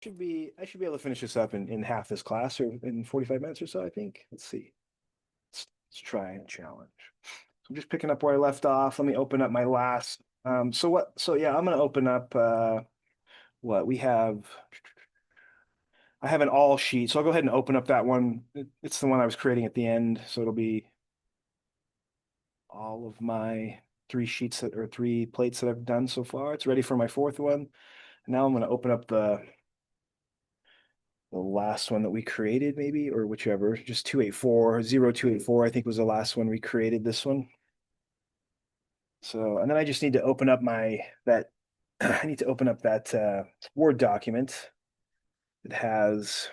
I should be able to finish this up in half this class or in 45 minutes or so, I think. Let's see. Let's try a challenge. So I'm just picking up where I left off. Let me open up my last. So yeah, I'm gonna open up what we have. I have an all sheet, so I'll go ahead and open up that one. It's the one I was creating at the end, so it'll be all of my three sheets that or three plates that I've done so far. It's ready for my fourth one. Now I'm going to open up the last one that we created, maybe, or whichever, just 284, 0284, I think was the last one we created this one. So, and then I just need to open up I need to open up that Word document. It has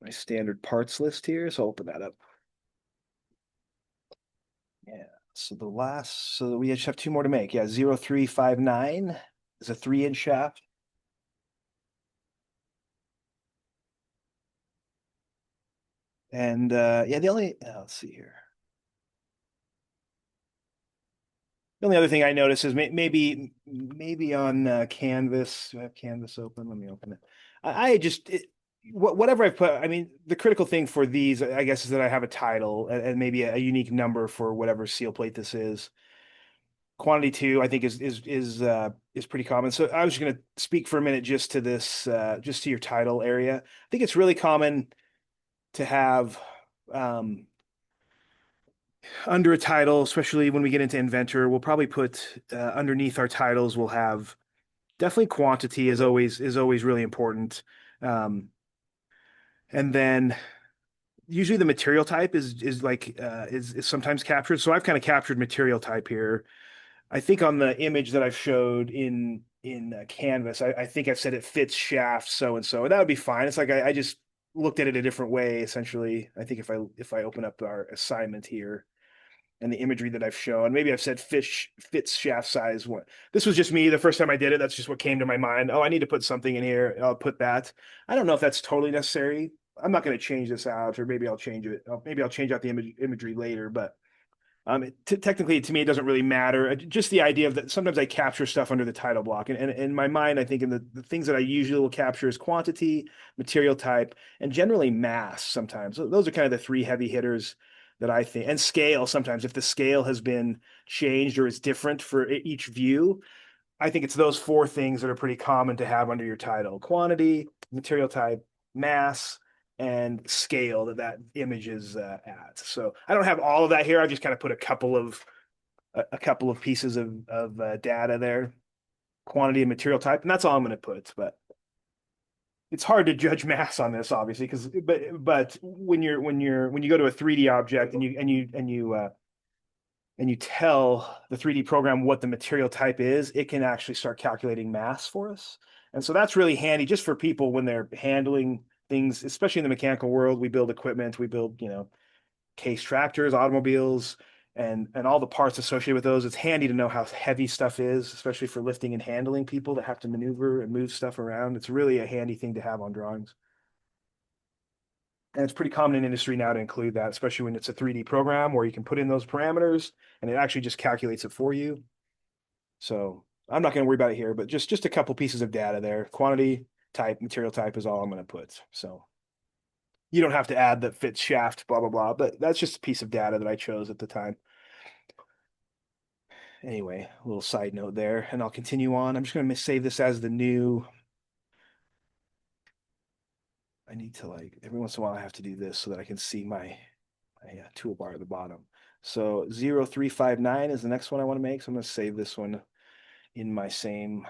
my standard parts list here. So I'll open that up. Yeah. So we just have two more to make. Yeah, 0359 is a 3-inch shaft. And yeah, let's see here. The only other thing I notice is maybe on Canvas. Do I have Canvas open? Let me open it. I just whatever I put. I mean, the critical thing for these, I guess, is that I have a title and maybe a unique number for whatever seal plate this is. Quantity two, I think is pretty common. So I was just going to speak for a minute just to this, just to your title area. I think it's really common to have under a title, especially when we get into Inventor, we'll probably put underneath our titles, we'll have definitely quantity is always really important. Um, and then usually the material type is sometimes captured. So I've kind of captured material type here. I think on the image that I've showed in Canvas, I think I've said it fits shaft so and so. That would be fine. It's like I just looked at it a different way, essentially. I think if I open up our assignment here and the imagery that I've shown. Maybe I've said fish fits shaft size. One. This was just me. The first time I did it, that's just what came to my mind. Oh, I need to put something in here. I'll put that. I don't know if that's totally necessary. I'm not going to change this out, or maybe I'll change it. Maybe I'll change out the imagery later. But technically, to me, it doesn't really matter. Just the idea of that sometimes I capture stuff under the title block. And in my mind, I think in the things that I usually will capture is quantity, material type, and generally mass sometimes. So those are kind of the three heavy hitters that I think. And scale sometimes. If the scale has been changed or is different for each view, I think it's those four things that are pretty common to have under your title: quantity, material type, mass, and scale that image is at. So I don't have all of that here. I just kind of put a couple of pieces of data there, quantity and material type, and that's all I'm going to put. But it's hard to judge mass on this, obviously, because but when you go to a 3D object and you tell the 3D program what the material type is, it can actually start calculating mass for us. And so that's really handy just for people when they're handling things, especially in the mechanical world. We build equipment, we build, case tractors, automobiles, and all the parts associated with those. It's handy to know how heavy stuff is, especially for lifting and handling people that have to maneuver and move stuff around. It's really a handy thing to have on drawings. And it's pretty common in industry now to include that, especially when it's a 3D program where you can put in those parameters and it actually just calculates it for you. So I'm not going to worry about it here, but just a couple pieces of data there. Quantity, type, material type is all I'm going to put. So you don't have to add the fits shaft, blah, blah, blah, but that's just a piece of data that I chose at the time. Anyway, a little side note there, and I'll continue on. I'm just going to save this as the new. I need to every once in a while I have to do this so that I can see my toolbar at the bottom. So 0359 is the next one I want to make. So I'm going to save this one in my same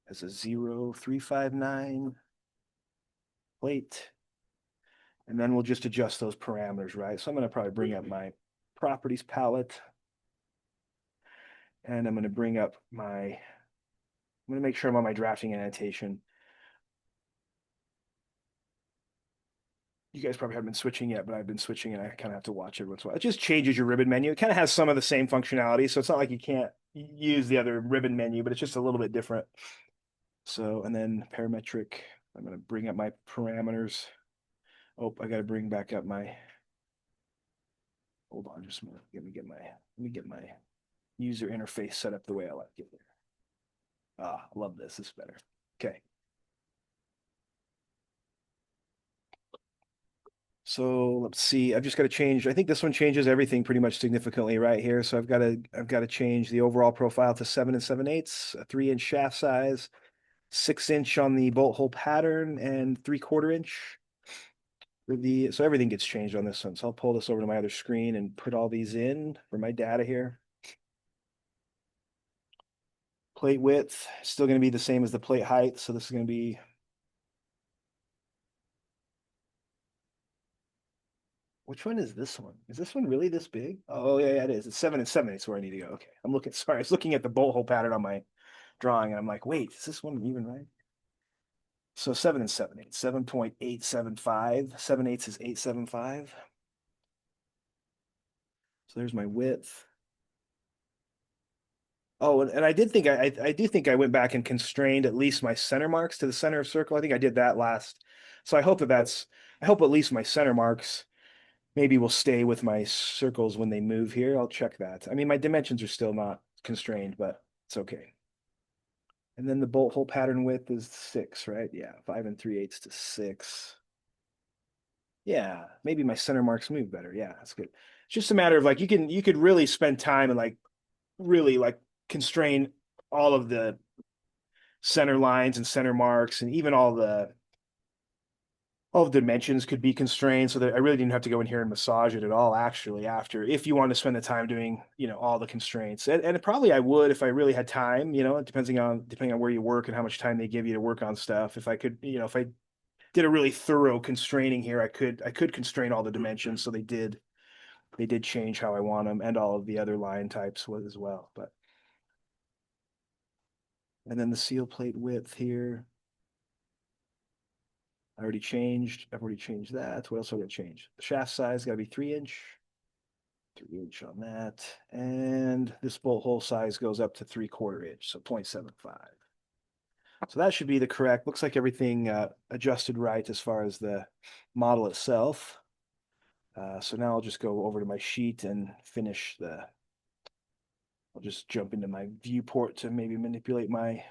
as a 0359 plate. And then we'll just adjust those parameters, right? So I'm going to probably bring up my properties palette. And I'm going to make sure I'm on my drafting annotation. You guys probably haven't been switching yet, but I've been switching and I kind of have to watch it once in a while. It just changes your ribbon menu. It kind of has some of the same functionality. So it's not like you can't use the other ribbon menu, but it's just a little bit different. So, and then parametric, I'm going to bring up my parameters. Oh, I got to bring back up hold on just a minute. Let me get my user interface set up the way I like it. Ah, I love this. This is better. Okay. So let's see. I've just got to change. I think this one changes everything pretty much significantly right here. So I've got to change the overall profile to 7 7/8, a 3 inch shaft size, 6 inch on the bolt hole pattern, and 3/4 inch for the. So everything gets changed on this one. So I'll pull this over to my other screen and put all these in for my data here. Plate width still going to be the same as the plate height. So this is going to be. Which one is this one? Is this one really this big? Oh yeah, yeah, it is. It's 7 and 7. It's where I need to go. Okay, I'm looking. Sorry, I was looking at the bolt hole pattern on my drawing, and I'm like, wait, is this one even right? So 7 and 7/8, 7.875. 7/8 is 875. So there's my width. Oh, and I did think I do think I went back and constrained at least my center marks to the center of circle. I think I did that last. So I hope at least my center marks maybe will stay with my circles when they move here. I'll check that. I mean, my dimensions are still not constrained, but it's okay. And then the bolt hole pattern width is 6, right? Yeah, 5 3/8 to 6. Yeah, maybe my center marks move better. Yeah, that's good. It's just a matter of like you could really spend time and like really like constrain all of the center lines and center marks and even all the dimensions could be constrained so that I really didn't have to go in here and massage it at all actually after if you want to spend the time doing, all the constraints. And probably I would if I really had time, depending on where you work and how much time they give you to work on stuff. If I could, if I did a really thorough constraining here, I could constrain all the dimensions so they did change how I want them and all of the other line types was as well. But and then the seal plate width here. I've already changed that. What else have I got to change? The shaft size got to be 3 inch. 3 inch on that. And this bolt hole size goes up to 3/4 inch, so 0.75. So that should be the correct. Looks like everything adjusted right as far as the model itself. So now I'll just go over to my sheet and finish I'll just jump into my viewport to maybe manipulate my.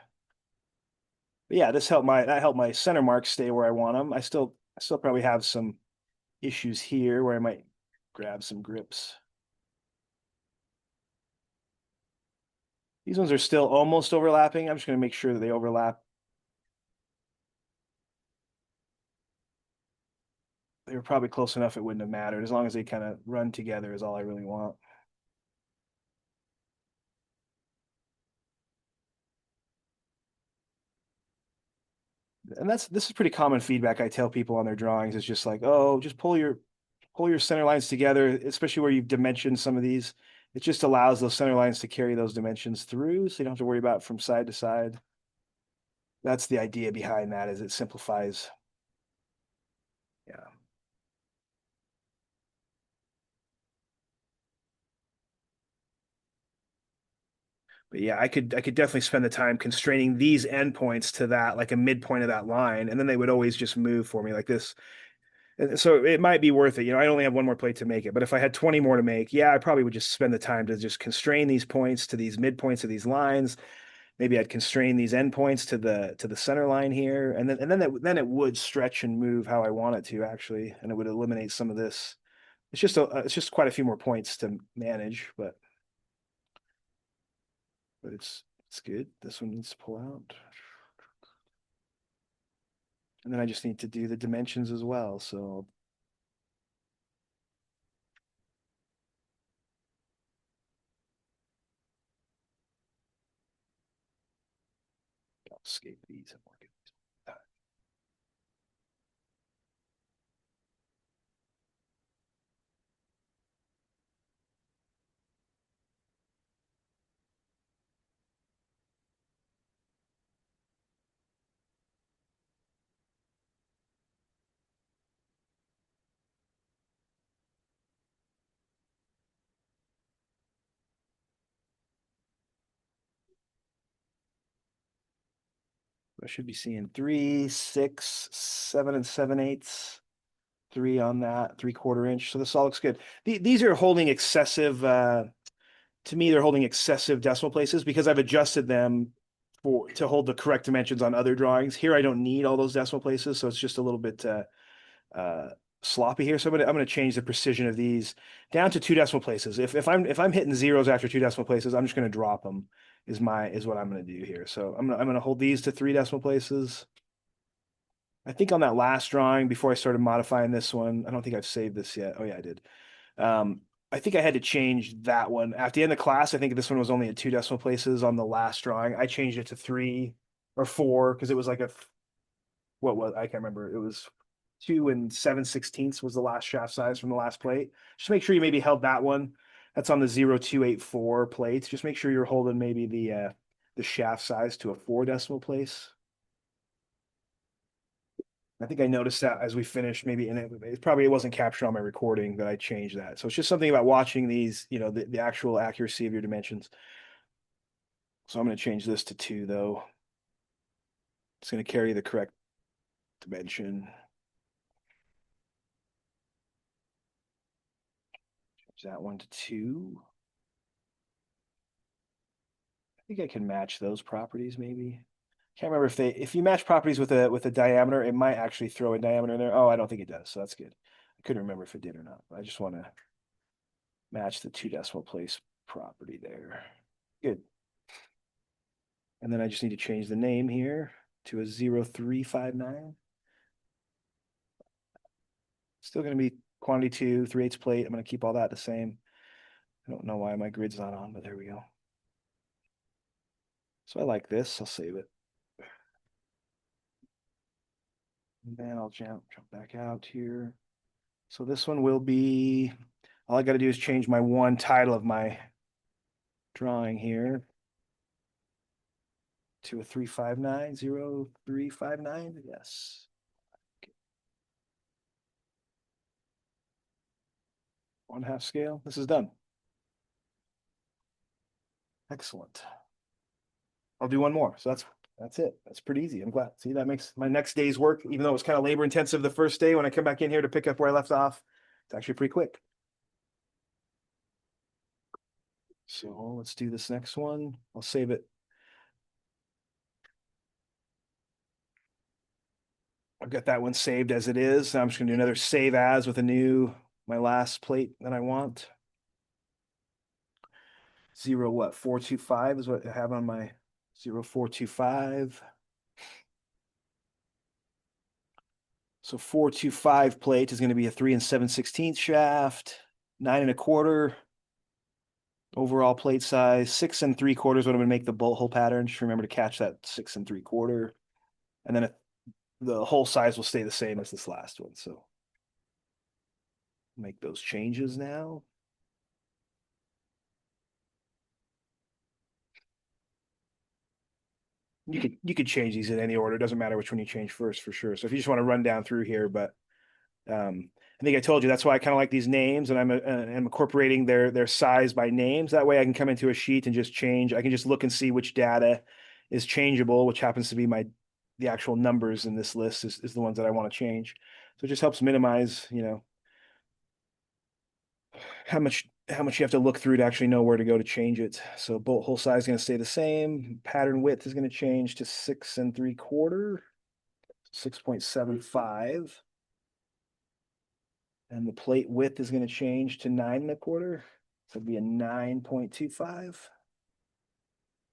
But yeah, that helped my center marks stay where I want them. I still probably have some issues here where I might grab some grips. These ones are still almost overlapping. I'm just going to make sure that they overlap. They were probably close enough it wouldn't have mattered. As long as they kind of run together is all I really want. And this is pretty common feedback I tell people on their drawings. It's just like, oh, just pull your center lines together, especially where you've dimensioned some of these. It just allows those center lines to carry those dimensions through, so you don't have to worry about from side to side. That's the idea behind that, is it simplifies. Yeah. But yeah, I could definitely spend the time constraining these endpoints to that, like a midpoint of that line, and then they would always just move for me like this. And so it might be worth it. I only have one more plate to make it, but if I had 20 more to make, yeah, I probably would just spend the time to just constrain these points to these midpoints of these lines. Maybe I'd constrain these endpoints to the center line here, and then it would stretch and move how I want it to actually, and it would eliminate some of this. It's just quite a few more points to manage, but it's good. This one needs to pull out. And then I just need to do the dimensions as well. So I'll escape these and work it. I should be seeing 3, 6, 7 and 7/8, 3 on that, 3/4 inch. So this all looks good. These are holding excessive, to me, they're holding excessive decimal places because I've adjusted them for to hold the correct dimensions on other drawings. Here I don't need all those decimal places, so it's just a little bit uh, sloppy here. So I'm gonna change the precision of these down to two decimal places. If I'm hitting zeros after two decimal places, I'm just gonna drop them. Is what I'm gonna do here. So I'm gonna hold these to three decimal places. I think on that last drawing before I started modifying this one, I don't think I've saved this yet. Oh yeah, I did. Um, I think I had to change that one. At the end of class, I think this one was only at two decimal places on the last drawing. I changed it to three or four because it was like what was, I can't remember. It was 2 and 7/16 was the last shaft size from the last plate. Just make sure you maybe held that one. That's on the 0284 plate. Just make sure you're holding maybe the shaft size to a four decimal place. I think I noticed that as we finished, maybe, and it wasn't captured on my recording that I changed that. So it's just something about watching these, the actual accuracy of your dimensions. So I'm going to change this to two, though. It's going to carry the correct dimension. Change that one to two. I think I can match those properties, maybe. Can't remember if you match properties with a diameter, it might actually throw a diameter in there. Oh, I don't think it does, so that's good. I couldn't remember if it did or not. I just want to match the two decimal place property there. Good. And then I just need to change the name here to a 0359. Still going to be quantity 2, 3/8 plate. I'm going to keep all that the same. I don't know why my grid's not on, but there we go. So I like this. I'll save it. And then I'll jump back out here. So this one will be, all I got to do is change my one title of my drawing here to a 359, 0359. Yes. Okay. 1/2 scale. This is done. Excellent. I'll do one more. So that's it. That's pretty easy. I'm glad. See, that makes my next day's work, even though it was kind of labor intensive the first day when I come back in here to pick up where I left off, it's actually pretty quick. So let's do this next one. I'll save it. I've got that one saved as it is. I'm just gonna do another save as with my last plate that I want. 425 is what I have on my 0425. So 425 plate is going to be a 3 and 7/16 shaft, 9 1/4 overall plate size, 6 3/4 is what I'm going to make the bolt hole pattern. Just remember to catch that 6 3/4, and then the hole size will stay the same as this last one. So make those changes now. You could change these in any order. It doesn't matter which one you change first for sure. So if you just want to run down through here, but I think I told you that's why I kind of like these names, and I'm incorporating their size by names. That way I can come into a sheet and just change. I can just look and see which data is changeable, which happens to be the actual numbers in this list is the ones that I want to change. So it just helps minimize, how much you have to look through to actually know where to go to change it. So bolt hole size is going to stay the same. Pattern width is going to change to 6 3/4, 6.75. And the plate width is going to change to 9 1/4. So it'd be a 9.25.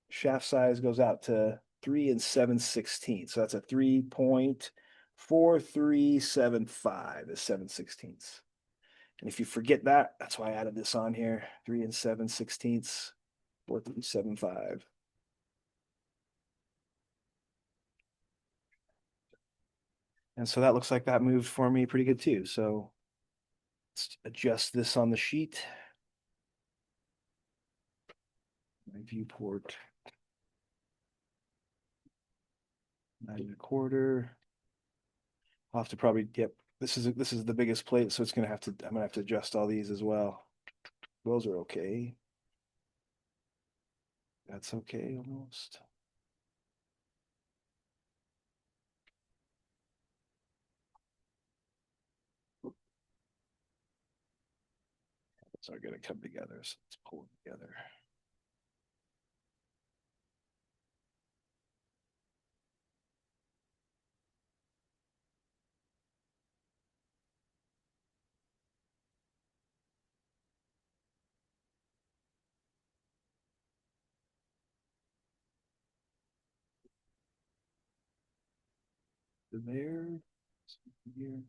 Shaft size goes out to 3 and 7/16. So that's a 3.4375 is 7/16. And if you forget that, that's why I added this on here. 3 and 7/16, 4.375. And so that looks like that moved for me pretty good too. So let's adjust this on the sheet. My viewport. 9 1/4. I'll have to probably, yep. This is the biggest plate, so I'm gonna have to adjust all these as well. Those are okay. That's okay almost. Those are gonna come together, so let's pull them together. There. Here.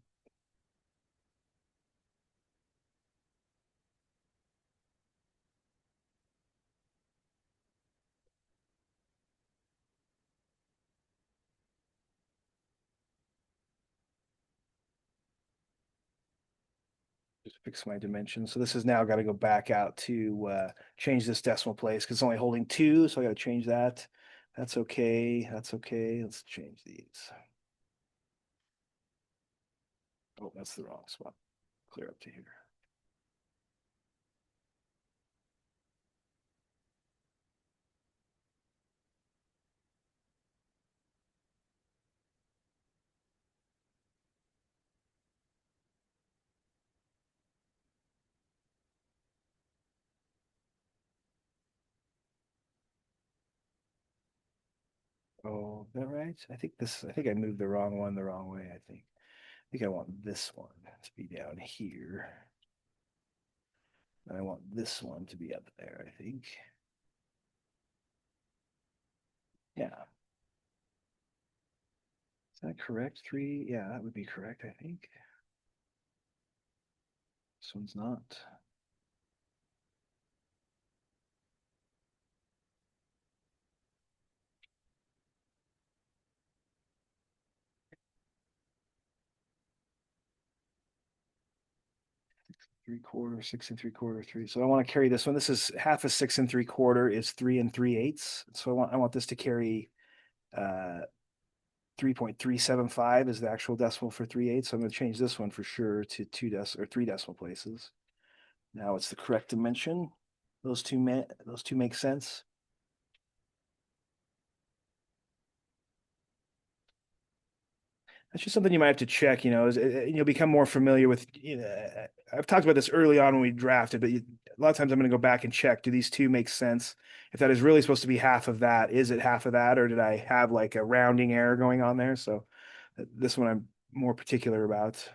Just fix my dimensions. So this has now got to go back out to change this decimal place because it's only holding two. So I got to change that. That's okay. That's okay. Let's change these. Oh, that's the wrong spot. Clear up to here. Oh, is that right? I think I moved the wrong one the wrong way, I think I want this one to be down here. And I want this one to be up there, I think. Yeah. Is that correct? Three? Yeah, that would be correct, I think. This one's not. 3/4, 6 3/4, three. So I want to carry this one. This is half a 6 3/4 is 3 3/8. So I want this to carry 3.375 is the actual decimal for 3/8. So I'm going to change this one for sure to or three decimal places. Now it's the correct dimension. Those two make sense. That's just something you might have to check, as you'll become more familiar with. I've talked about this early on when we drafted, but a lot of times I'm going to go back and check, do these two make sense? If that is really supposed to be half of that, is it half of that, or did I have like a rounding error going on there? So this one I'm more particular about.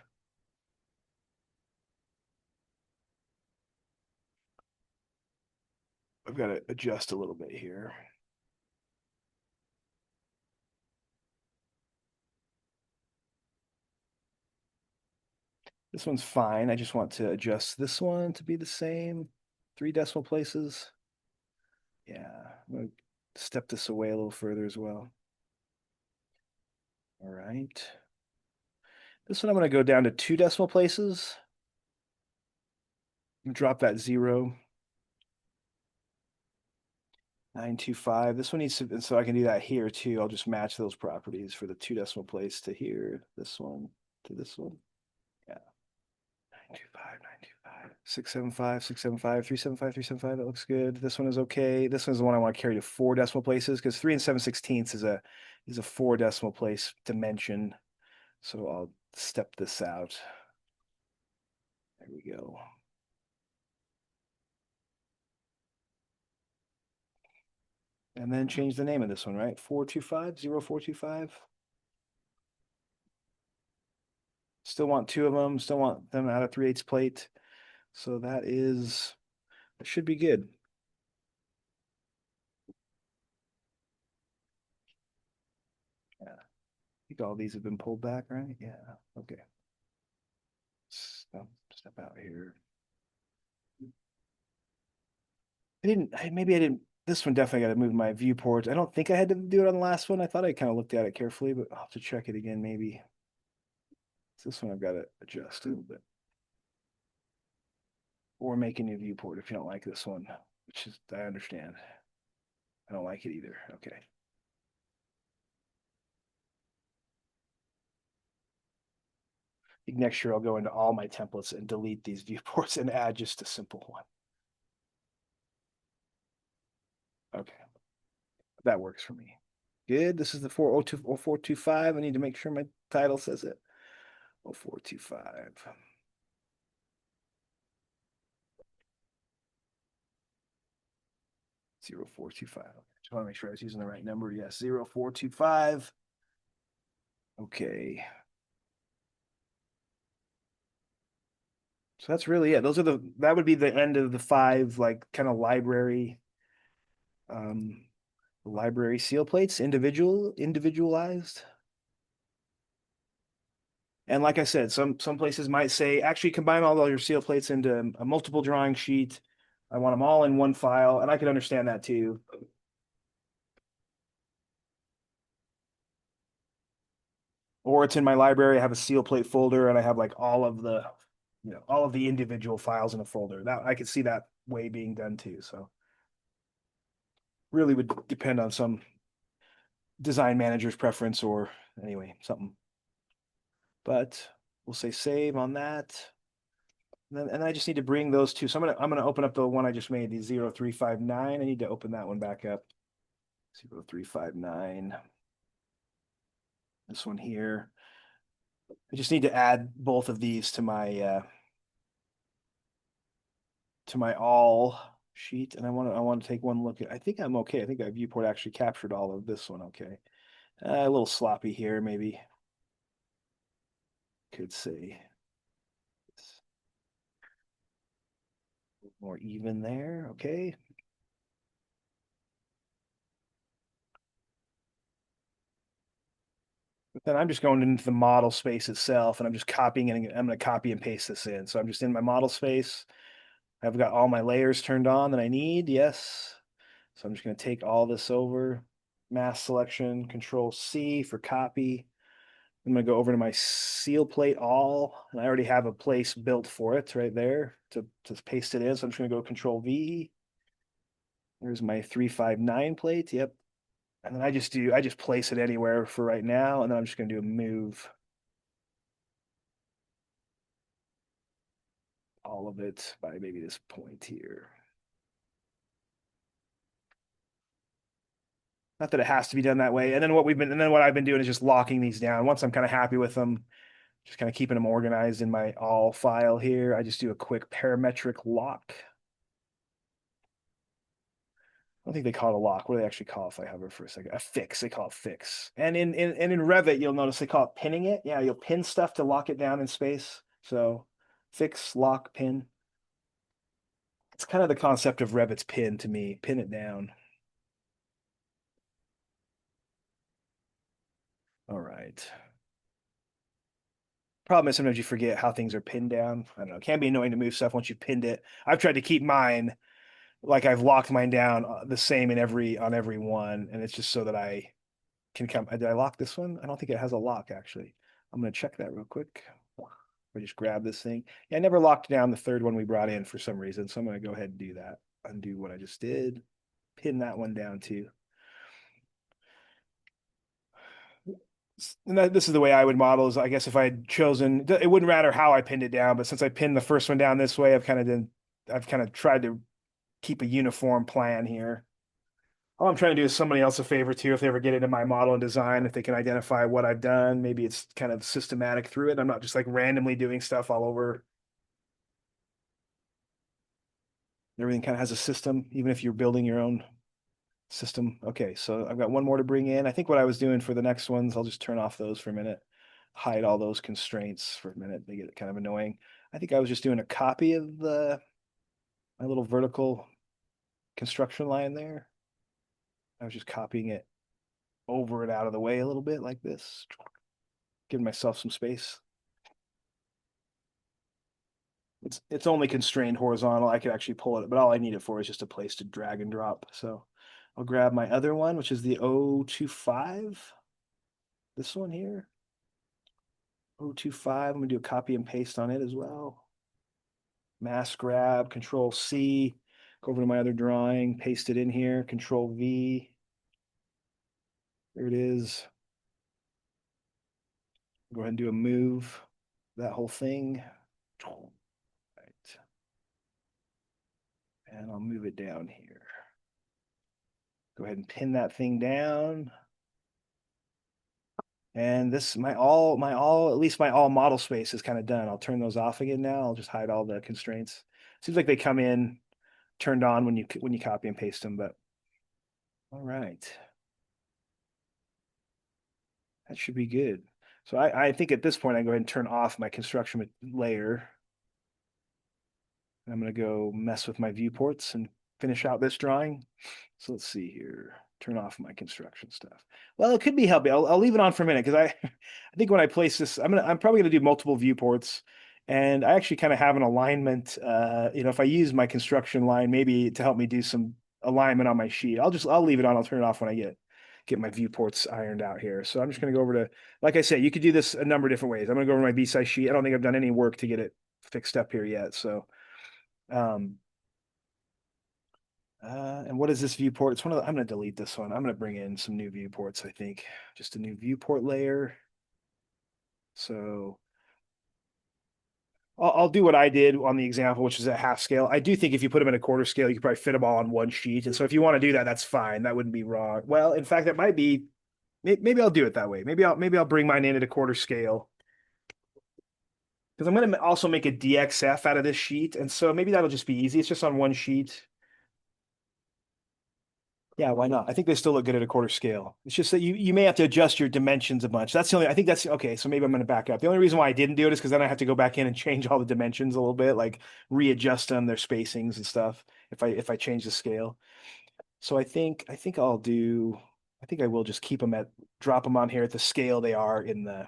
I've got to adjust a little bit here. This one's fine. I just want to adjust this one to be the same. Three decimal places. Yeah, I'm going to step this away a little further as well. All right. This one I'm going to go down to two decimal places. Drop that 0. 925. This one needs to, and so I can do that here too. I'll just match those properties for the two decimal place to here. This one to this one. Yeah. 925, 925. 675, 675, 375, 375. That looks good. This one is okay. This one's the one I want to carry to four decimal places because 3 7/16 is a four decimal place dimension. So I'll step this out. There we go. And then change the name of this one, right? 425, 0425. Still want two of them. Still want them out of 3/8 plate. So that should be good. Yeah. I think all these have been pulled back, right? Yeah. Okay. Step out here. Maybe I didn't. This one definitely got to move my viewport. I don't think I had to do it on the last one. I thought I kind of looked at it carefully, but I'll have to check it again maybe. So this one I've got to adjust a little bit. Or make a new viewport if you don't like this one, which is, I understand. I don't like it either. Okay. I think next year I'll go into all my templates and delete these viewports and add just a simple one. Okay. That works for me. Good. This is the 4020425. I need to make sure my title says it. 0425. 0425. Just want to make sure I was using the right number. Yes, 0425. Okay. So that's really it. That would be the end of the five, like kind of library seal plates, individualized. And like I said, some places might say actually combine all your seal plates into a multiple drawing sheet. I want them all in one file, and I can understand that too. Or it's in my library. I have a seal plate folder, and I have like all of the, all of the individual files in a folder. That I could see that way being done too. So really would depend on some design manager's preference or anyway, something. But we'll say save on that. And I just need to bring those two. So I'm gonna open up the one I just made, the 0359. I need to open that one back up. 0359. This one here. I just need to add both of these to my all sheet, and I want to take one look at. I think I'm okay. I think our viewport actually captured all of this one. Okay, a little sloppy here, maybe. Could say more even there. Okay. But then I'm just going into the model space itself, and I'm just copying and I'm going to copy and paste this in. So I'm just in my model space. I've got all my layers turned on that I need. Yes. So I'm just going to take all this over, mass selection, Control C for copy. I'm going to go over to my seal plate all, and I already have a place built for it right there to paste it in. So I'm just going to go Control V. There's my 359 plate. Yep. And then I just place it anywhere for right now. And then I'm just going to do a move all of it by maybe this point here. Not that it has to be done that way. And then what I've been doing is just locking these down. Once I'm kind of happy with them, just kind of keeping them organized in my all file here. I just do a quick parametric lock. I don't think they call it a lock. What do they actually call it if I hover for a second? A fix. They call it fix. And in Revit, you'll notice they call it pinning it. Yeah, you'll pin stuff to lock it down in space. So fix, lock, pin. It's kind of the concept of Revit's pin to me. Pin it down. All right. Problem is sometimes you forget how things are pinned down. I don't know. It can be annoying to move stuff once you've pinned it. I've tried to keep mine like I've locked mine down the same in every one, and it's just so that I can come. Did I lock this one? I don't think it has a lock actually. I'm gonna check that real quick. I just grab this thing. Yeah, I never locked down the third one we brought in for some reason, so I'm gonna go ahead and do that. Undo what I just did. Pin that one down too. And this is the way I would model is I guess if I had chosen it wouldn't matter how I pinned it down, but since I pinned the first one down this way, I've kind of tried to keep a uniform plan here. All I'm trying to do is somebody else a favor too, if they ever get into my model and design, if they can identify what I've done, maybe it's kind of systematic through it. I'm not just like randomly doing stuff all over. Everything kind of has a system, even if you're building your own system. Okay, so I've got one more to bring in. I think what I was doing for the next ones, I'll just turn off those for a minute, hide all those constraints for a minute. They get kind of annoying. I think I was just doing a copy of my little vertical construction line there. I was just copying it over and out of the way a little bit like this, giving myself some space. It's only constrained horizontal. I could actually pull it, but all I need it for is just a place to drag and drop. So I'll grab my other one, which is the 025. This one here. 025. I'm gonna do a copy and paste on it as well. Mass grab, Control C, go over to my other drawing, paste it in here, Control V. There it is. Go ahead and do a move, that whole thing. Right. And I'll move it down here. Go ahead and pin that thing down. And this, at least my all model space is kind of done. I'll turn those off again now. I'll just hide all the constraints. Seems like they come in turned on when you copy and paste them, but all right. That should be good. So I think at this point I go ahead and turn off my construction layer. I'm going to go mess with my viewports and finish out this drawing. So let's see here. Turn off my construction stuff. Well, it could be helping. I'll leave it on for a minute because I think when I place this, I'm probably gonna do multiple viewports, and I actually kind of have an alignment. If I use my construction line maybe to help me do some alignment on my sheet, I'll leave it on. I'll turn it off when I get my viewports ironed out here. So I'm just gonna go over to, like I said, you could do this a number of different ways. I'm gonna go over to my B-size sheet. I don't think I've done any work to get it fixed up here yet. So, um, and what is this viewport? It's one of the, I'm going to delete this one. I'm going to bring in some new viewports, I think. Just a new viewport layer. So I'll do what I did on the example, which is at half scale. I do think if you put them in a quarter scale, you could probably fit them all on one sheet. And so if you want to do that, that's fine. That wouldn't be wrong. Well, in fact, it might be, maybe I'll do it that way. Maybe I'll bring mine in at a quarter scale because I'm going to also make a DXF out of this sheet. And so maybe that'll just be easy. It's just on one sheet. Yeah, why not? I think they still look good at a quarter scale. It's just that you may have to adjust your dimensions a bunch. That's the only, I think that's okay. So maybe I'm going to back up. The only reason why I didn't do it is because then I have to go back in and change all the dimensions a little bit, like readjust them, their spacings and stuff. If I change the scale. So I think I think I will just keep them at drop them on here at the scale they are in the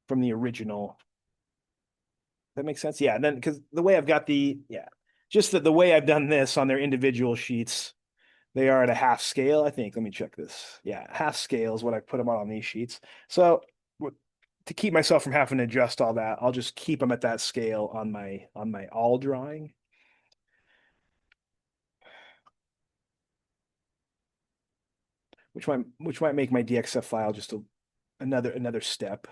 from the original. That makes sense. Yeah. And then because the way I've got just the way I've done this on their individual sheets. They are at a half scale, I think. Let me check this. Yeah, half scale is what I put them on these sheets. So to keep myself from having to adjust all that, I'll just keep them at that scale on my all drawing, which might make my DXF file just another step.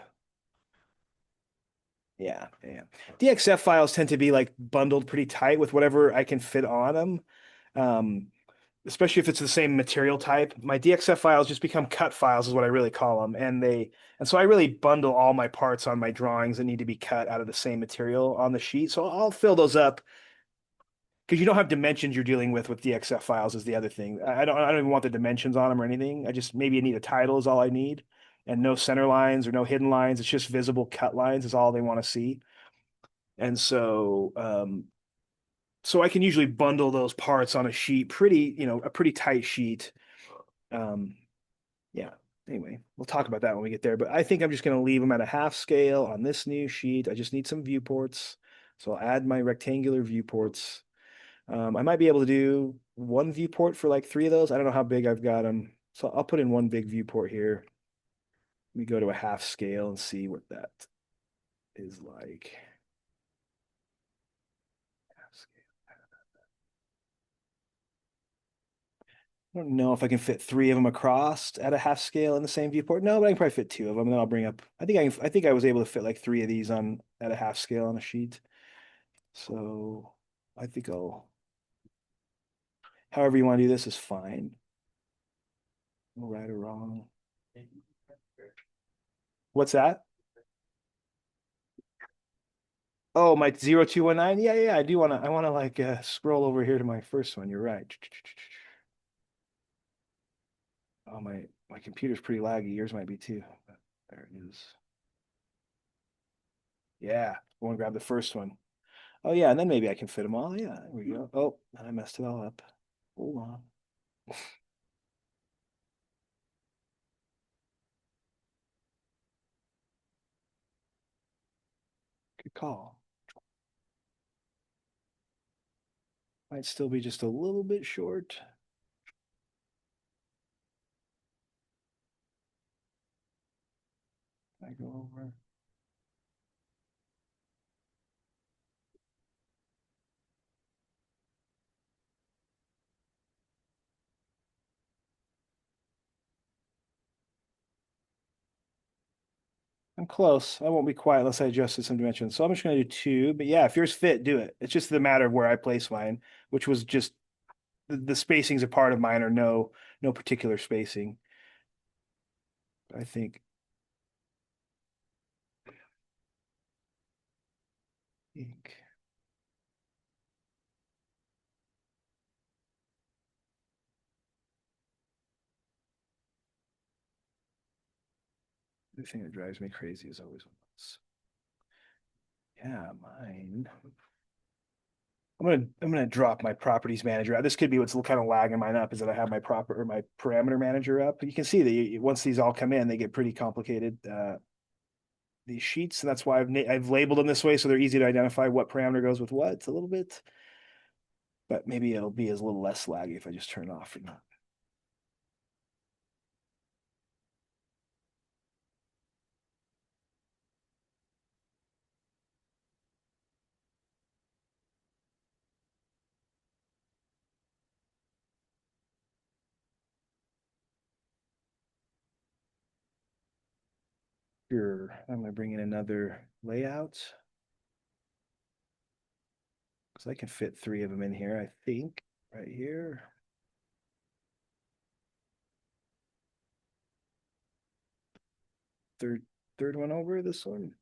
Yeah, yeah. DXF files tend to be like bundled pretty tight with whatever I can fit on them. Um, Especially if it's the same material type. My DXF files just become cut files is what I really call them. And so I really bundle all my parts on my drawings that need to be cut out of the same material on the sheet. So I'll fill those up because you don't have dimensions you're dealing with DXF files is the other thing. I don't even want the dimensions on them or anything. I just maybe need a title is all I need and no center lines or no hidden lines. It's just visible cut lines is all they want to see. And so I can usually bundle those parts on a sheet, a pretty tight sheet. Um, yeah. Anyway, we'll talk about that when we get there. But I think I'm just going to leave them at a half scale on this new sheet. I just need some viewports. So I'll add my rectangular viewports. I might be able to do one viewport for like three of those. I don't know how big I've got them. So I'll put in one big viewport here. We go to a half scale and see what that is like. Half scale. I don't know if I can fit three of them across at a half scale in the same viewport. No, but I can probably fit two of them. And then I'll bring up. I think I was able to fit like three of these on at a half scale on a sheet. So I think however you want to do this is fine. No right or wrong. What's that? Oh, my 0219. Yeah, yeah. I want to like scroll over here to my first one. You're right. Oh, my computer's pretty laggy. Yours might be too. There it is. Yeah, I want to grab the first one. Oh yeah, and then maybe I can fit them all. Yeah, there we go. Oh, and I messed it all up. Hold on. Good call. Might still be just a little bit short. I go over. I'm close. I won't be quiet unless I adjusted some dimensions. So I'm just going to do two. But yeah, if yours fit, do it. It's just the matter of where I place mine, which was just the spacing's a part of mine or no particular spacing. I think the thing that drives me crazy is always yeah, mine. I'm gonna drop my properties manager out. This could be what's kind of lagging mine up is that I have my proper or my parameter manager up. You can see that once these all come in, they get pretty complicated. These sheets, and that's why I've labeled them this way so they're easy to identify what parameter goes with what. It's a little bit, but maybe it'll be as a little less laggy if I just turn it off or not. Sure, I'm gonna bring in another layout because I can fit three of them in here, I think, right here. Third, third one over this one.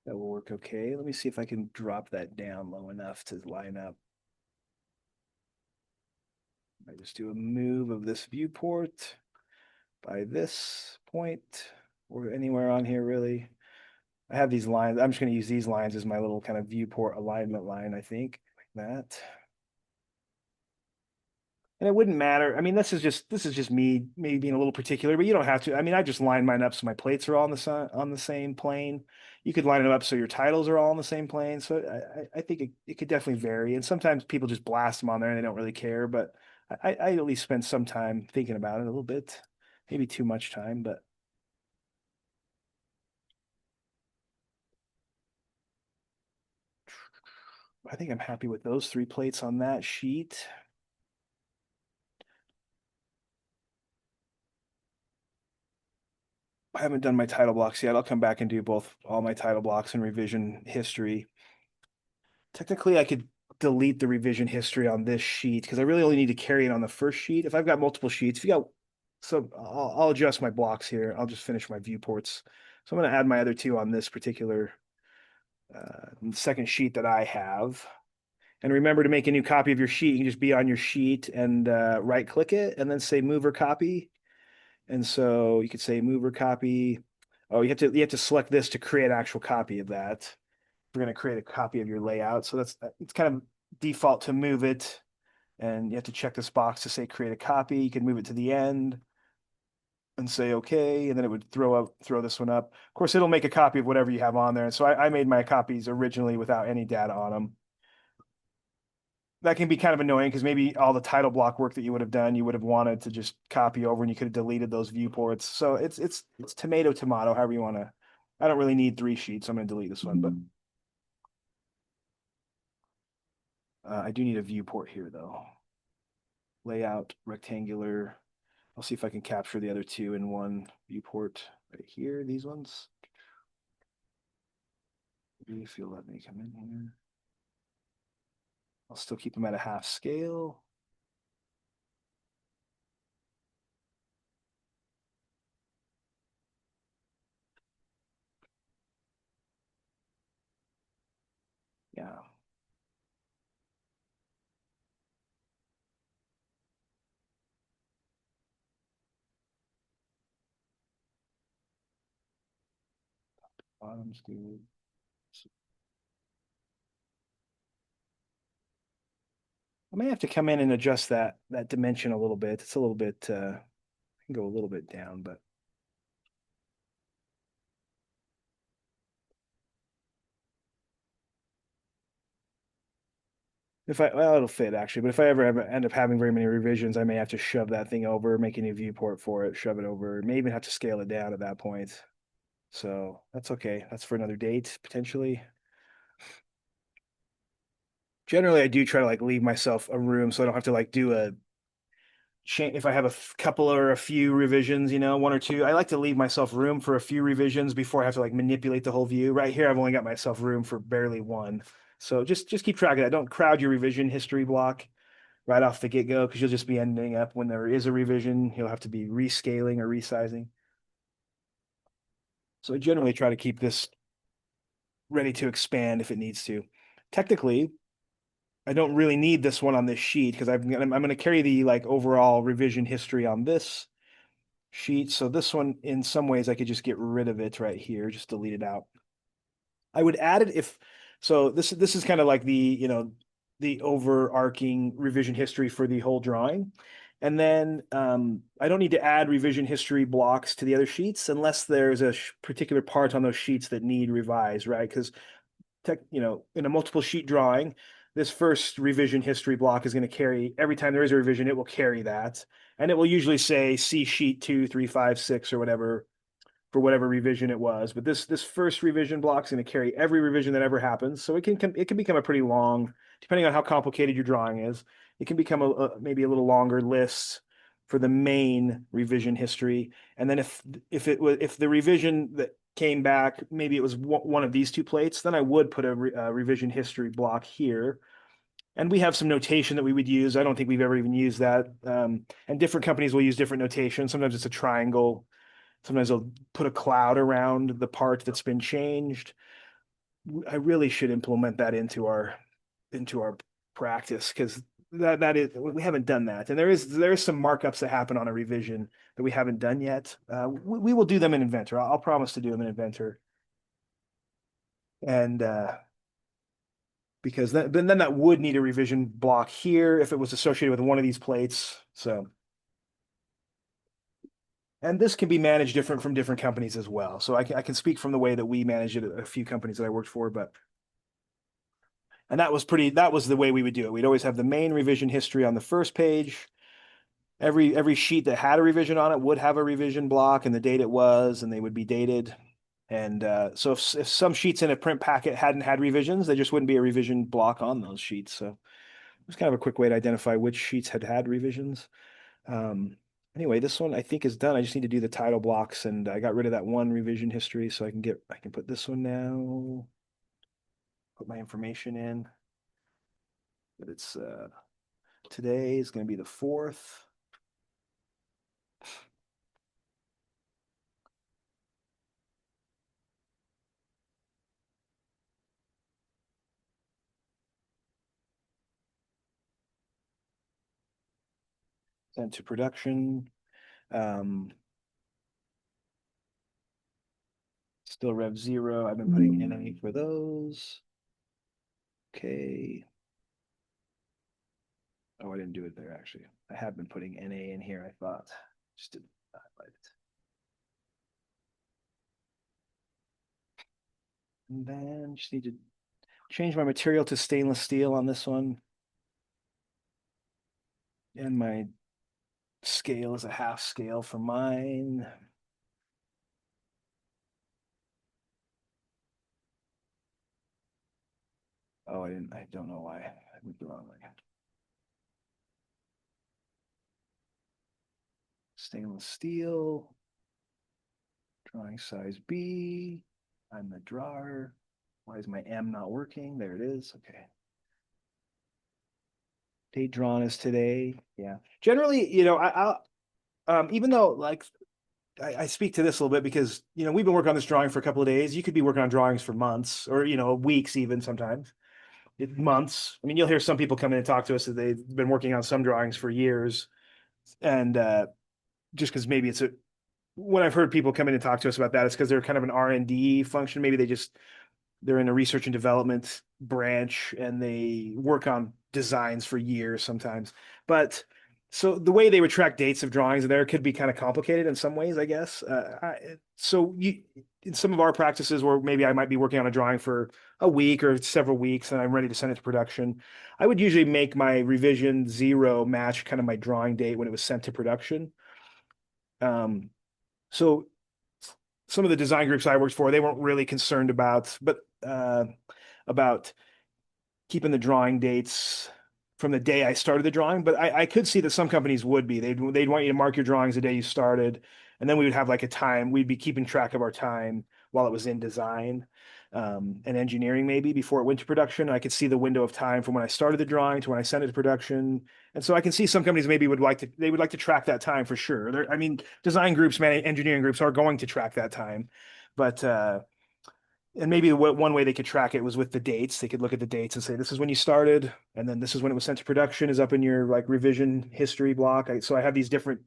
That will work okay. Let me see if I can drop that down low enough to line up. I just do a move of this viewport by this point or anywhere on here really. I have these lines. I'm just going to use these lines as my little kind of viewport alignment line, I think, like that. And it wouldn't matter. I mean, this is just me maybe being a little particular, but you don't have to. I mean, I just line mine up so my plates are all on the on the same plane. You could line it up so your titles are all on the same plane. So I think it could definitely vary. And sometimes people just blast them on there and they don't really care. But I at least spend some time thinking about it a little bit, maybe too much time, but I think I'm happy with those three plates on that sheet. I haven't done my title blocks yet. I'll come back and do both all my title blocks and revision history. Technically, I could delete the revision history on this sheet because I really only need to carry it on the first sheet. If I've got multiple sheets, if you got, so I'll adjust my blocks here. I'll just finish my viewports. So I'm going to add my other two on this particular second sheet that I have. And remember to make a new copy of your sheet. You can just be on your sheet and right click it and then say move or copy. And so you could say move or copy. Oh, you have to select this to create an actual copy of that. We're going to create a copy of your layout. So it's kind of default to move it. And you have to check this box to say create a copy. You can move it to the end and say okay, and then it would throw this one up. Of course, it'll make a copy of whatever you have on there. And so I made my copies originally without any data on them. That can be kind of annoying because maybe all the title block work that you would have done, you would have wanted to just copy over and you could have deleted those viewports. So it's tomato, tomato, however you want to. I don't really need three sheets. So I'm going to delete this one, but I do need a viewport here though. Layout, rectangular. I'll see if I can capture the other two in one viewport right here, these ones. If you'll let me come in here. I'll still keep them at a half scale. Yeah. Bottoms good. I may have to come in and adjust that dimension a little bit. It's a little bit I can go a little bit down, but If I, well, it'll fit actually, but if I ever end up having very many revisions, I may have to shove that thing over, make a new viewport for it, shove it over, may even have to scale it down at that point. So that's okay. That's for another date, potentially. Generally, I do try to like leave myself a room so I don't have to like do a change. If I have a couple or a few revisions, one or two, I like to leave myself room for a few revisions before I have to like manipulate the whole view. Right here, I've only got myself room for barely one. So just keep track of that. Don't crowd your revision history block right off the get-go because you'll just be ending up when there is a revision, you'll have to be rescaling or resizing. So I generally try to keep this ready to expand if it needs to. Technically, I don't really need this one on this sheet because I'm going to carry the like overall revision history on this sheet. So this one, in some ways, I could just get rid of it right here, just delete it out. I would add it if so. This is kind of like the overarching revision history for the whole drawing. And then I don't need to add revision history blocks to the other sheets unless there's a particular part on those sheets that need revised, right? Because in a multiple sheet drawing, this first revision history block is going to carry every time there is a revision, it will carry that. And it will usually say see sheet 2, 3, 5, 6 or whatever for whatever revision it was. But this first revision block is going to carry every revision that ever happens. So it can become a pretty long, depending on how complicated your drawing is, it can become maybe a little longer list for the main revision history. And then if the revision that came back, maybe it was one of these two plates, then I would put a revision history block here. And we have some notation that we would use. I don't think we've ever even used that. And different companies will use different notation. Sometimes it's a triangle. Sometimes they'll put a cloud around the part that's been changed. I really should implement that into our practice because that is we haven't done that, and there is some markups that happen on a revision that we haven't done yet. We will do them in Inventor. I'll promise to do them in Inventor, and because then that would need a revision block here if it was associated with one of these plates. So. And this can be managed different from different companies as well. So I can speak from the way that we managed it at a few companies that I worked for, and that was the way we would do it. We'd always have the main revision history on the first page. Every sheet that had a revision on it would have a revision block and the date it was, and they would be dated. And so if some sheets in a print packet hadn't had revisions, there just wouldn't be a revision block on those sheets. So it's kind of a quick way to identify which sheets had revisions. Anyway, this one I think is done. I just need to do the title blocks, and I got rid of that one revision history, so I can put this one now, put my information in. But it's today is going to be the 4th. Sent to production. Still Rev 0. I've been putting NA for those. Okay. Oh, I didn't do it there actually. I have been putting NA in here, I thought. Just didn't highlight it. And then just need to change my material to stainless steel on this one. And my scale is a half scale for mine. Oh, I don't know why. I went the wrong way. Stainless steel, drawing size B. I'm the drawer. Why is my M not working? There it is. Okay. Date drawn is today. Yeah. Generally, even though like I speak to this a little bit because we've been working on this drawing for a couple of days. You could be working on drawings for months or weeks even sometimes. Months. I mean, you'll hear some people come in and talk to us that they've been working on some drawings for years, and just because maybe when I've heard people come in and talk to us about that, it's because they're kind of an R&D function. Maybe they're in a research and development branch and they work on designs for years sometimes. But so the way they would track dates of drawings there could be kind of complicated in some ways, I guess. So you in some of our practices where maybe I might be working on a drawing for a week or several weeks and I'm ready to send it to production, I would usually make my revision zero match kind of my drawing date when it was sent to production. Um, so some of the design groups I worked for, they weren't really concerned about keeping the drawing dates from the day I started the drawing, but I could see that some companies would be. They'd want you to mark your drawings the day you started, and then we would have like a time. We'd be keeping track of our time while it was in design and engineering, maybe before it went to production. I could see the window of time from when I started the drawing to when I sent it to production, and so I can see some companies maybe would like to track that time for sure. I mean, design groups, man, engineering groups are going to track that time, but and maybe one way they could track it was with the dates. They could look at the dates and say, this is when you started, and then this is when it was sent to production, is up in your like revision history block. So I have these different,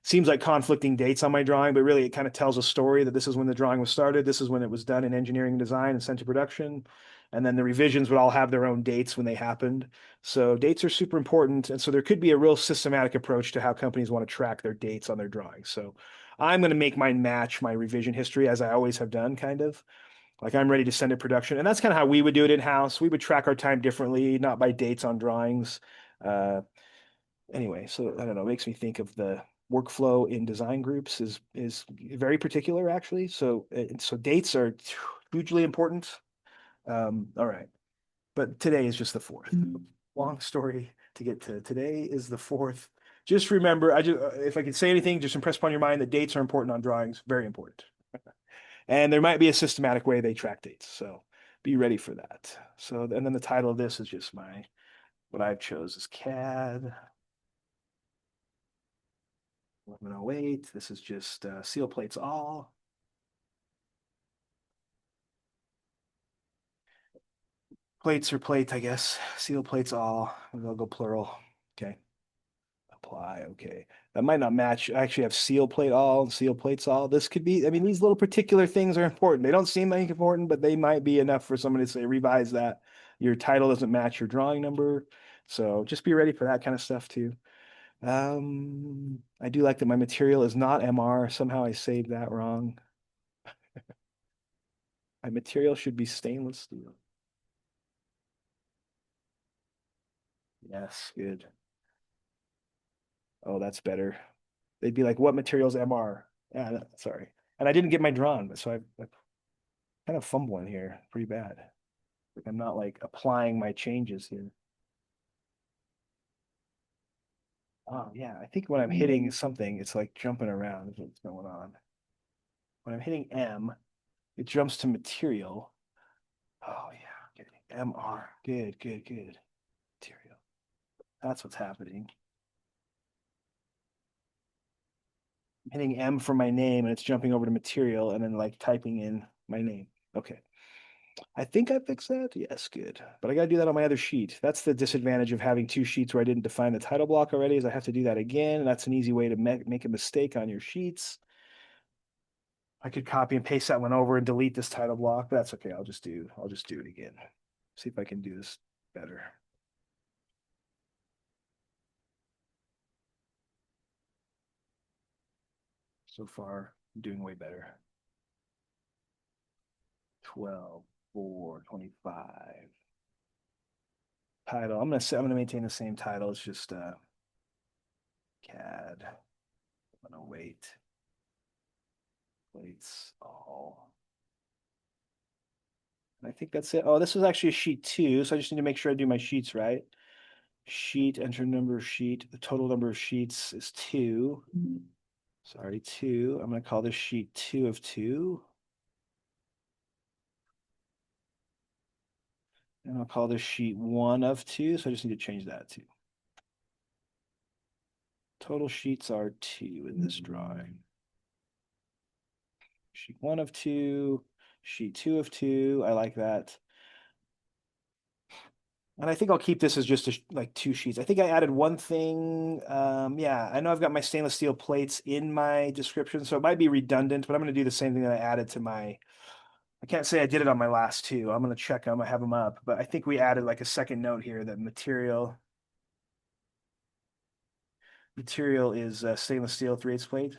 seems like conflicting dates on my drawing, but really it kind of tells a story that this is when the drawing was started, this is when it was done in engineering and design and sent to production. And then the revisions would all have their own dates when they happened. So dates are super important. And so there could be a real systematic approach to how companies want to track their dates on their drawings. So I'm going to make mine match my revision history as I always have done, kind of. Like I'm ready to send it production. And that's kind of how we would do it in-house. We would track our time differently, not by dates on drawings. Uh, anyway, so I don't know, it makes me think of the workflow in design groups is very particular actually. So dates are hugely important. All right. But today is just the fourth. Long story to get to. Today is the fourth. Just remember, I just if I could say anything, just impress upon your mind that dates are important on drawings, very important. And there might be a systematic way they track dates. So be ready for that. So, and then the title of this is just what I've chose is CAD 1108. This is just seal plates all. Plates or plate, I guess. Seal plates all. They'll go plural. Okay. Apply. Okay. That might not match. I actually have seal plate all and seal plates all. This could be, I mean, these little particular things are important. They don't seem like important, but they might be enough for somebody to say, revise that. Your title doesn't match your drawing number. So just be ready for that kind of stuff too. I do like that my material is not MR. Somehow I saved that wrong. My material should be stainless steel. Yes, good. Oh, that's better. They'd be like, what materials MR? Yeah, sorry. And I didn't get my drawn, but so I kind of fumbling here pretty bad. Like I'm not like applying my changes here. Oh yeah, I think when I'm hitting something, it's like jumping around is what's going on. When I'm hitting M, it jumps to material. Oh yeah, good. MR. Good, good, good. Material. That's what's happening. I'm hitting M for my name and it's jumping over to material and then like typing in my name. Okay. I think I fixed that. Yes, good. But I got to do that on my other sheet. That's the disadvantage of having two sheets where I didn't define the title block already is I have to do that again. And that's an easy way to make a mistake on your sheets. I could copy and paste that one over and delete this title block. But that's okay. I'll just do it again. See if I can do this better. So far, I'm doing way better. 12, 4, 25. Title. I'm gonna maintain the same title. It's just CAD. I'm gonna wait. Plates all. And I think that's it. Oh, this was actually a sheet two, so I just need to make sure I do my sheets right. Sheet, enter number of sheet. The total number of sheets is two. Sorry, two. I'm gonna call this sheet two of two. And I'll call this sheet one of two. So I just need to change that too. Total sheets are two in this drawing. Sheet one of two, sheet two of two. I like that. And I think I'll keep this as just like two sheets. I think I added one thing. Yeah, I know I've got my stainless steel plates in my description, so it might be redundant, but I'm going to do the same thing that I added to my. I can't say I did it on my last two. I'm going to check them. I have them up, but I think we added like a second note here that material is stainless steel 3/8 plate.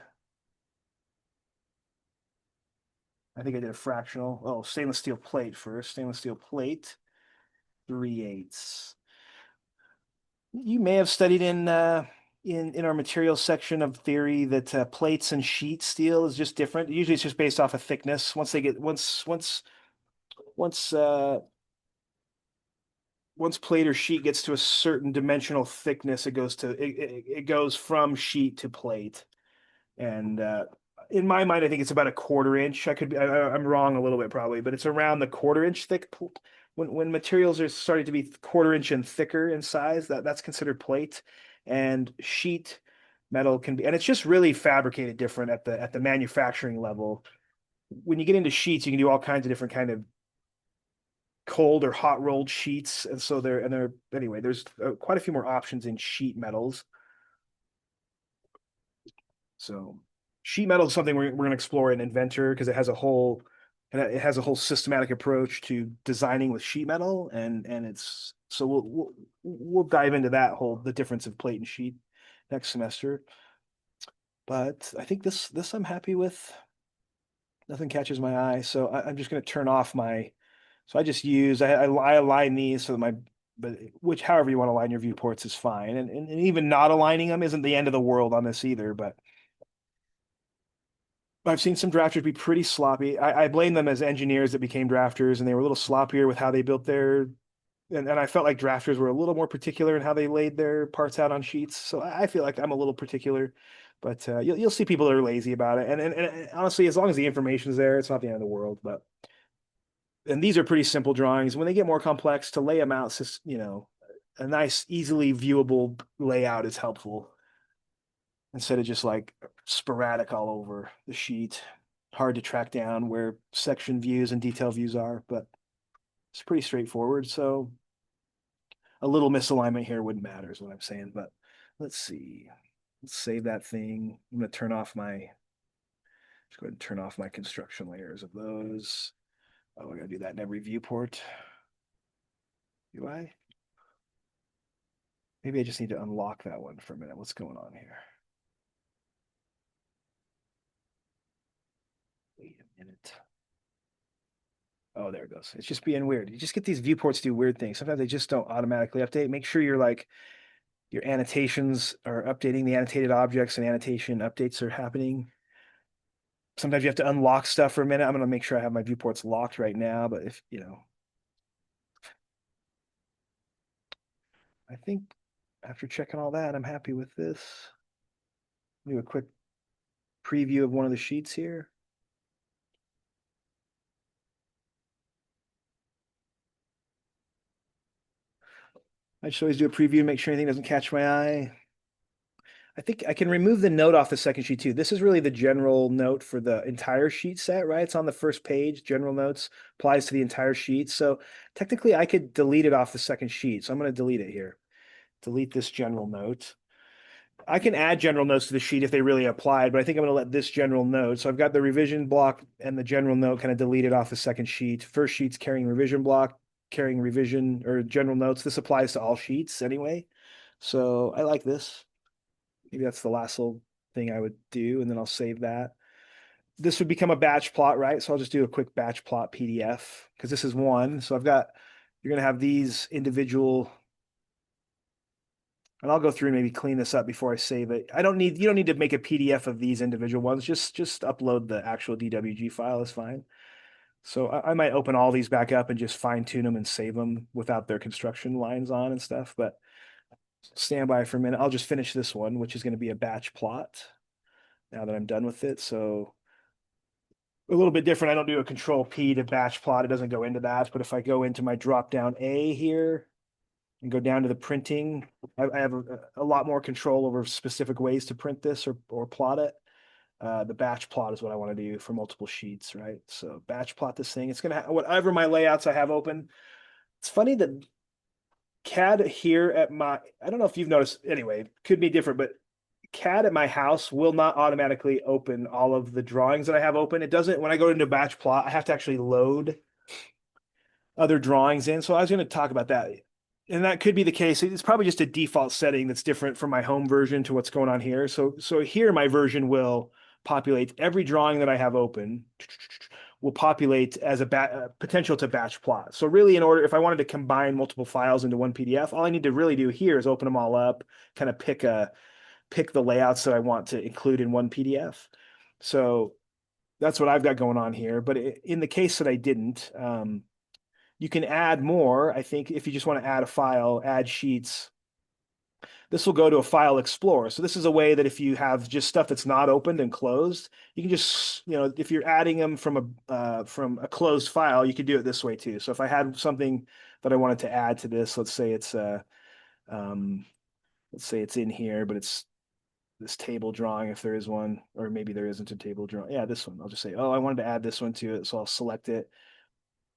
I think I did a fractional. Oh, stainless steel plate first. Stainless steel plate, 3/8. You may have studied in our materials section of theory that plates and sheet steel is just different. Usually, it's just based off of thickness. Once once plate or sheet gets to a certain dimensional thickness, it goes from sheet to plate. And in my mind, I think it's about a quarter inch. I'm wrong a little bit probably, but it's around the quarter inch thick. When materials are starting to be quarter inch and thicker in size, that's considered plate. And sheet metal can be, and it's just really fabricated different at the manufacturing level. When you get into sheets, you can do all kinds of different kind of cold or hot rolled sheets, and so they're anyway. There's quite a few more options in sheet metals. So sheet metal is something we're going to explore in Inventor because it has a whole systematic approach to designing with sheet metal, and it's so we'll dive into the difference of plate and sheet next semester. But I think this I'm happy with. Nothing catches my eye, so I'm just going to turn off my. So I align these so that my but which however you want to align your viewports is fine, and even not aligning them isn't the end of the world on this either, but. I've seen some drafters be pretty sloppy. I blame them as engineers that became drafters, and they were a little sloppier with how they built and I felt like drafters were a little more particular in how they laid their parts out on sheets. So I feel like I'm a little particular, but you'll see people that are lazy about it. And honestly, as long as the information's there, it's not the end of the world. And these are pretty simple drawings. When they get more complex, to lay them out, it's just, a nice, easily viewable layout is helpful instead of just like sporadic all over the sheet. Hard to track down where section views and detail views are, but it's pretty straightforward. So a little misalignment here wouldn't matter, is what I'm saying. But let's see. Let's save that thing. I'm going to just go ahead and turn off my construction layers of those. Oh, I got to do that in every viewport. Do I? Maybe I just need to unlock that one for a minute. What's going on here? Wait a minute. Oh, there it goes. It's just being weird. You just get these viewports do weird things. Sometimes they just don't automatically update. Make sure your annotations are updating, the annotated objects and annotation updates are happening. Sometimes you have to unlock stuff for a minute. I'm going to make sure I have my viewports locked right now, but I think after checking all that, I'm happy with this. Do a quick preview of one of the sheets here. I just always do a preview to make sure anything doesn't catch my eye. I think I can remove the note off the second sheet too. This is really the general note for the entire sheet set, right? It's on the first page. General notes applies to the entire sheet. So technically I could delete it off the second sheet. So I'm going to delete it here. Delete this general note. I can add general notes to the sheet if they really applied, but I think I'm going to let this general note. So I've got the revision block and the general note kind of deleted off the second sheet. First sheet's carrying revision block, carrying revision or general notes. This applies to all sheets anyway. So I like this. Maybe that's the last little thing I would do, and then I'll save that. This would become a batch plot, right? So I'll just do a quick batch plot PDF because this is one. So you're going to have these individual, and I'll go through and maybe clean this up before I save it. You don't need to make a PDF of these individual ones. Just upload the actual DWG file is fine. So I might open all these back up and just fine tune them and save them without their construction lines on and stuff. But stand by for a minute. I'll just finish this one, which is going to be a batch plot now that I'm done with it. So a little bit different. I don't do a control P to batch plot. It doesn't go into that. But if I go into my drop down A here and go down to the printing, I have a lot more control over specific ways to print this or plot it. The batch plot is what I want to do for multiple sheets, right? So batch plot this thing. It's going to whatever my layouts I have open. It's funny that CAD here I don't know if you've noticed, anyway, could be different, but CAD at my house will not automatically open all of the drawings that I have open. It doesn't, when I go into batch plot, I have to actually load other drawings in. So I was going to talk about that. And that could be the case. It's probably just a default setting that's different from my home version to what's going on here. So here my version will populate every drawing that I have open will populate as a potential to batch plot. So really, in order, if I wanted to combine multiple files into one PDF, all I need to really do here is open them all up, kind of pick the layouts that I want to include in one PDF. So that's what I've got going on here. But in the case that I didn't, you can add more. I think if you just want to add a file, add sheets, this will go to a file explorer. So this is a way that if you have just stuff that's not opened and closed, you can just, if you're adding them from a closed file, you could do it this way too. So if I had something that I wanted to add to this, um, let's say it's in here, but it's this table drawing if there is one, or maybe there isn't a table drawing. Yeah, this one. I'll just say, oh, I wanted to add this one to it, so I'll select it.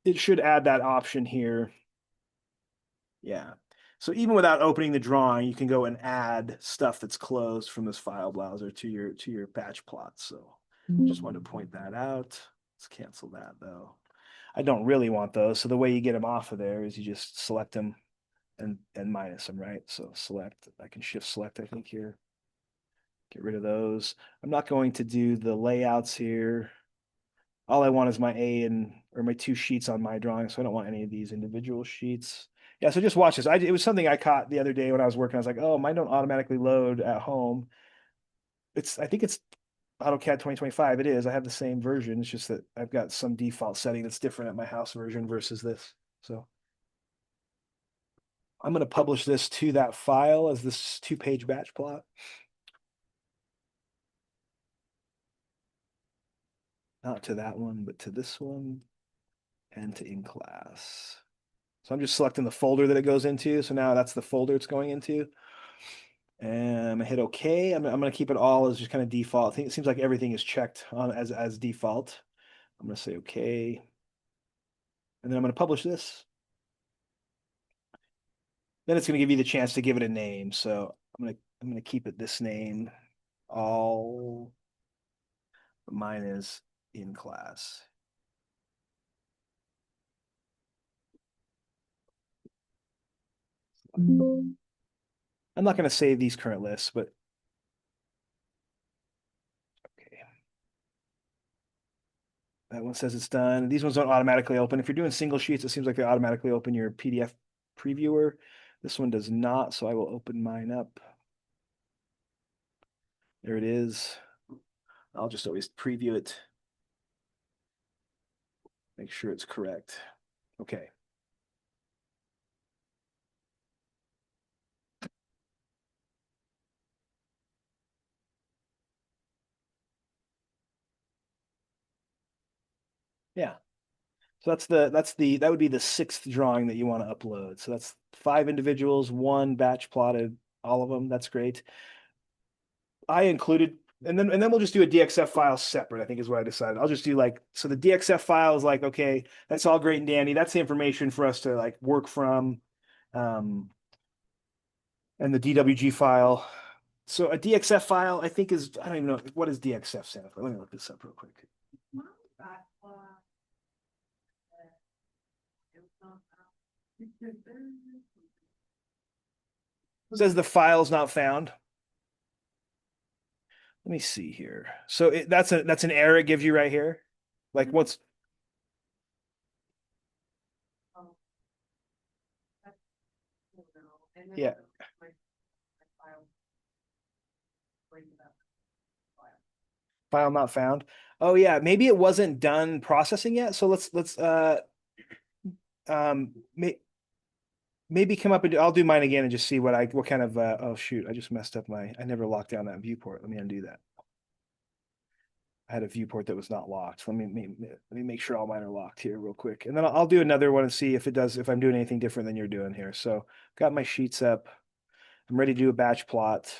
It should add that option here. Yeah. So even without opening the drawing, you can go and add stuff that's closed from this file browser to your batch plots. So just wanted to point that out. Let's cancel that though. I don't really want those. So the way you get them off of there is you just select them and minus them, right? So select, I can shift select, I think here. Get rid of those. I'm not going to do the layouts here. All I want is my or my two sheets on my drawing. So I don't want any of these individual sheets. Yeah, so just watch this. It was something I caught the other day when I was working. I was like, oh, mine don't automatically load at home. I think it's AutoCAD 2025. It is. I have the same version. It's just that I've got some default setting that's different at my house version versus this. So I'm going to publish this to that file as this 2-page batch plot. Not to that one, but to this one and to in class. So I'm just selecting the folder that it goes into. So now that's the folder it's going into. And I'm gonna hit OK. I'm gonna keep it all as just kind of default. I think it seems like everything is checked on as default. I'm gonna say OK. And then I'm gonna publish this. Then it's gonna give you the chance to give it a name. So I'm gonna keep it this name. All mine is in class. I'm not going to save these current lists, but okay. That one says it's done. These ones don't automatically open. If you're doing single sheets, it seems like they automatically open your PDF previewer. This one does not, so I will open mine up. There it is. I'll just always preview it. Make sure it's correct. Okay. Yeah. So that would be the 6th drawing that you want to upload. So that's 5 individuals, 1 batch plotted, all of them. That's great. I included, and then we'll just do a DXF file separate, I think is what I decided. I'll just do so the DXF file is like, okay, that's all great and dandy. That's the information for us to work from. And the DWG file. So a DXF file, I think I don't even know, what does DXF stand for? Let me look this up real quick. It says the file's not found. Let me see here. So that's an error it gives you right here. Like what's yeah. File not found. Oh yeah, maybe it wasn't done processing yet. So let's maybe come up and I'll do mine again and just see what kind of oh shoot, I just messed up I never locked down that viewport. Let me undo that. I had a viewport that was not locked. Let me make sure all mine are locked here real quick. And then I'll do another one and see if I'm doing anything different than you're doing here. So got my sheets up. I'm ready to do a batch plot.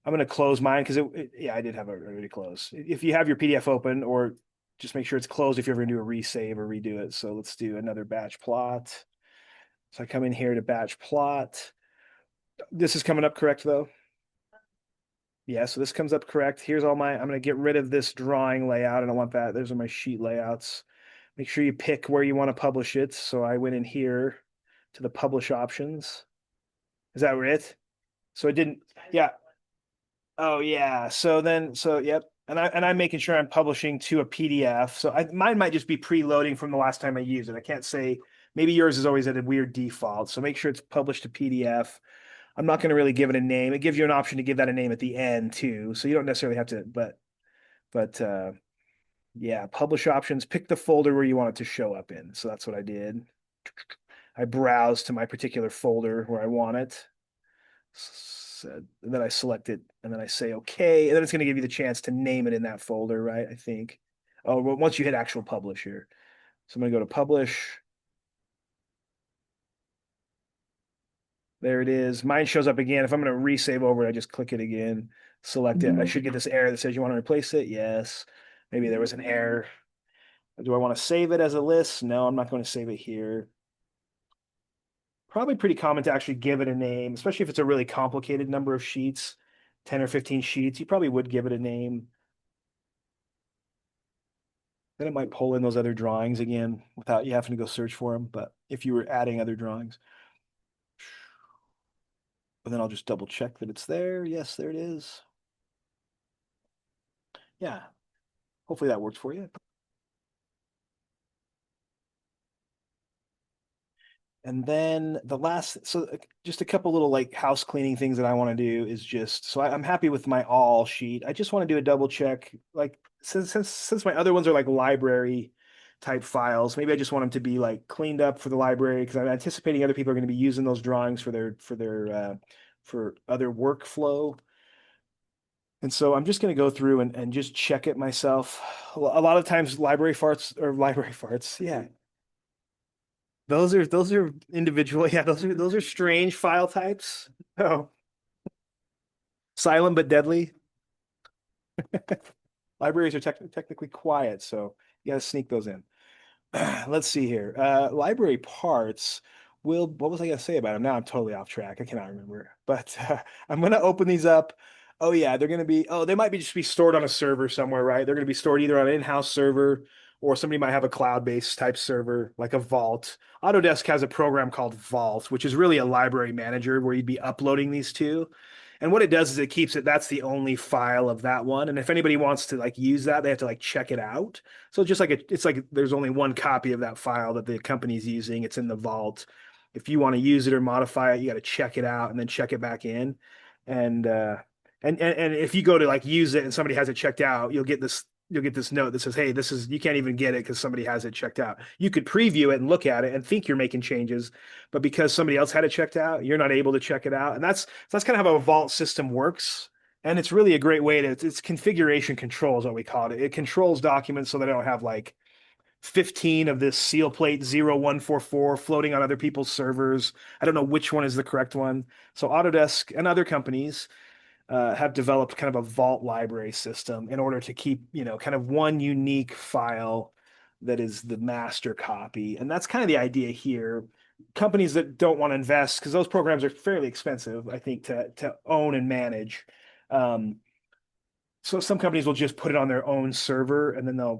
I'm going to close mine because yeah, I did have it already closed. If you have your PDF open, or just make sure it's closed if you're ever going to do a resave or redo it. So let's do another batch plot. So I come in here to batch plot. This is coming up correct though. Yeah, so this comes up correct. Here's I'm going to get rid of this drawing layout. I don't want that. Those are my sheet layouts. Make sure you pick where you want to publish it. So I went in here to the publish options. Is that it? So it didn't, yeah. Oh yeah. So yep. And I'm making sure I'm publishing to a PDF. So mine might just be preloading from the last time I used it. I can't say, maybe yours is always at a weird default. So make sure it's published to PDF. I'm not going to really give it a name. It gives you an option to give that a name at the end too. So you don't necessarily have to, but yeah, publish options, pick the folder where you want it to show up in. So that's what I did. I browse to my particular folder where I want it. And then I select it and then I say okay. And then it's going to give you the chance to name it in that folder, right? I think. Oh, well, once you hit actual publish here. So I'm going to go to publish. There it is. Mine shows up again. If I'm going to resave over, I just click it again, select it. I should get this error that says you want to replace it. Yes. Maybe there was an error. Do I want to save it as a list? No, I'm not going to save it here. Probably pretty common to actually give it a name, especially if it's a really complicated number of sheets, 10 or 15 sheets. You probably would give it a name. Then it might pull in those other drawings again without you having to go search for them. But if you were adding other drawings, and then I'll just double check that it's there. Yes, there it is. Yeah, hopefully that works for you. And then the last, so just a couple little like house cleaning things that I want to do is just, so I'm happy with my all sheet. I just want to do a double check. Like since my other ones are like library type files, maybe I just want them to be like cleaned up for the library because I'm anticipating other people are going to be using those drawings for other workflow. And so I'm just going to go through and just check it myself. A lot of times library farts or library farts. Yeah. Those are individual. Yeah, those are strange file types. Oh, silent but deadly. Libraries are technically quiet, so you got to sneak those in. Let's see here. Library parts will, what was I going to say about them? Now I'm totally off track. I cannot remember. But I'm going to open these up. Oh yeah, they're going to be, oh, they might be just be stored on a server somewhere, right? They're going to be stored either on an in-house server or somebody might have a cloud-based type server like a Vault. Autodesk has a program called Vault, which is really a library manager where you'd be uploading these to. And what it does is it keeps it, that's the only file of that one. And if anybody wants to like use that, they have to like check it out. So just like it's like there's only one copy of that file that the company's using. It's in the vault. If you want to use it or modify it, you got to check it out and then check it back in. And and if you go to like use it and somebody has it checked out, you'll get this note that says, "Hey, this is you can't even get it because somebody has it checked out." You could preview it and look at it and think you're making changes, but because somebody else had it checked out, you're not able to check it out. And that's kind of how a vault system works. And it's really a great way to, it's configuration control is what we call it. It controls documents so they don't have like 15 of this seal plate 0144 floating on other people's servers. I don't know which one is the correct one. So Autodesk and other companies have developed kind of a vault library system in order to keep, kind of one unique file that is the master copy. And that's kind of the idea here. Companies that don't want to invest, because those programs are fairly expensive, I think, to own and manage. Um, so some companies will just put it on their own server and then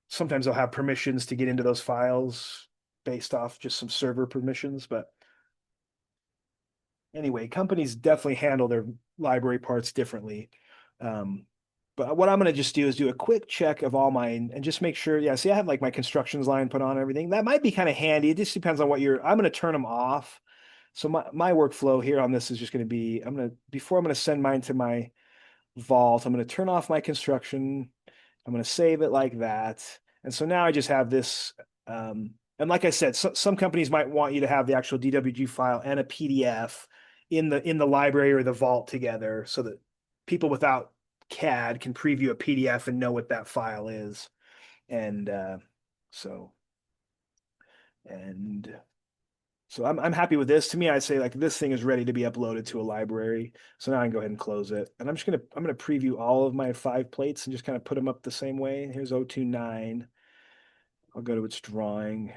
sometimes they'll have permissions to get into those files based off just some server permissions. But anyway, companies definitely handle their library parts differently. Um, but what I'm going to just do is do a quick check of all mine and just make sure. Yeah, see, I have like my constructions line put on and everything. That might be kind of handy. It just depends on I'm going to turn them off. So my workflow here on this is just going to be, before I'm going to send mine to my vault, I'm going to turn off my construction. I'm going to save it like that. And so now I just have this. And like I said, some companies might want you to have the actual DWG file and a PDF in the library or the vault together so that people without CAD can preview a PDF and know what that file is. And so and so I'm happy with this. To me, I'd say like this thing is ready to be uploaded to a library. So now I can go ahead and close it. And I'm gonna preview all of my 5 plates and just kind of put them up the same way. Here's 029. I'll go to its drawing.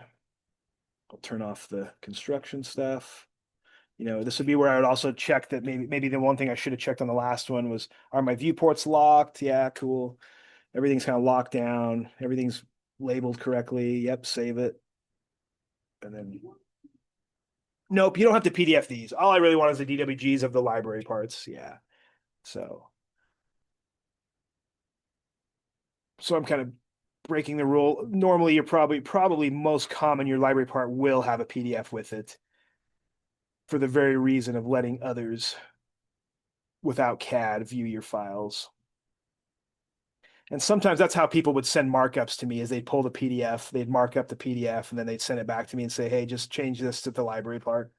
I'll turn off the construction stuff. This would be where I would also check that maybe the one thing I should have checked on the last one was, are my viewports locked? Yeah, cool. Everything's kind of locked down. Everything's labeled correctly. Yep, save it. And then nope, you don't have to PDF these. All I really want is the DWGs of the library parts. Yeah. So So I'm kind of breaking the rule. Normally, you're probably most common, your library part will have a PDF with it for the very reason of letting others without CAD view your files. And sometimes that's how people would send markups to me is they'd pull the PDF, they'd mark up the PDF, and then they'd send it back to me and say, hey, just change this to the library part.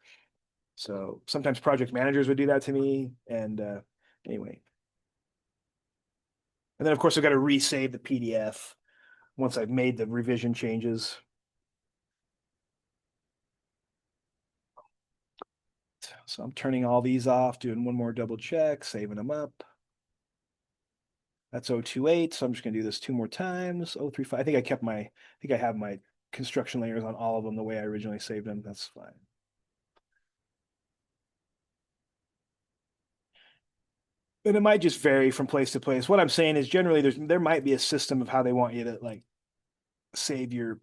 So sometimes project managers would do that to me. And anyway, and then of course I've got to resave the PDF once I've made the revision changes. So I'm turning all these off, doing one more double check, saving them up. That's 028. So I'm just gonna do this two more times. 035. I think I think I have my construction layers on all of them the way I originally saved them. That's fine. And it might just vary from place to place. What I'm saying is generally there might be a system of how they want you to like save your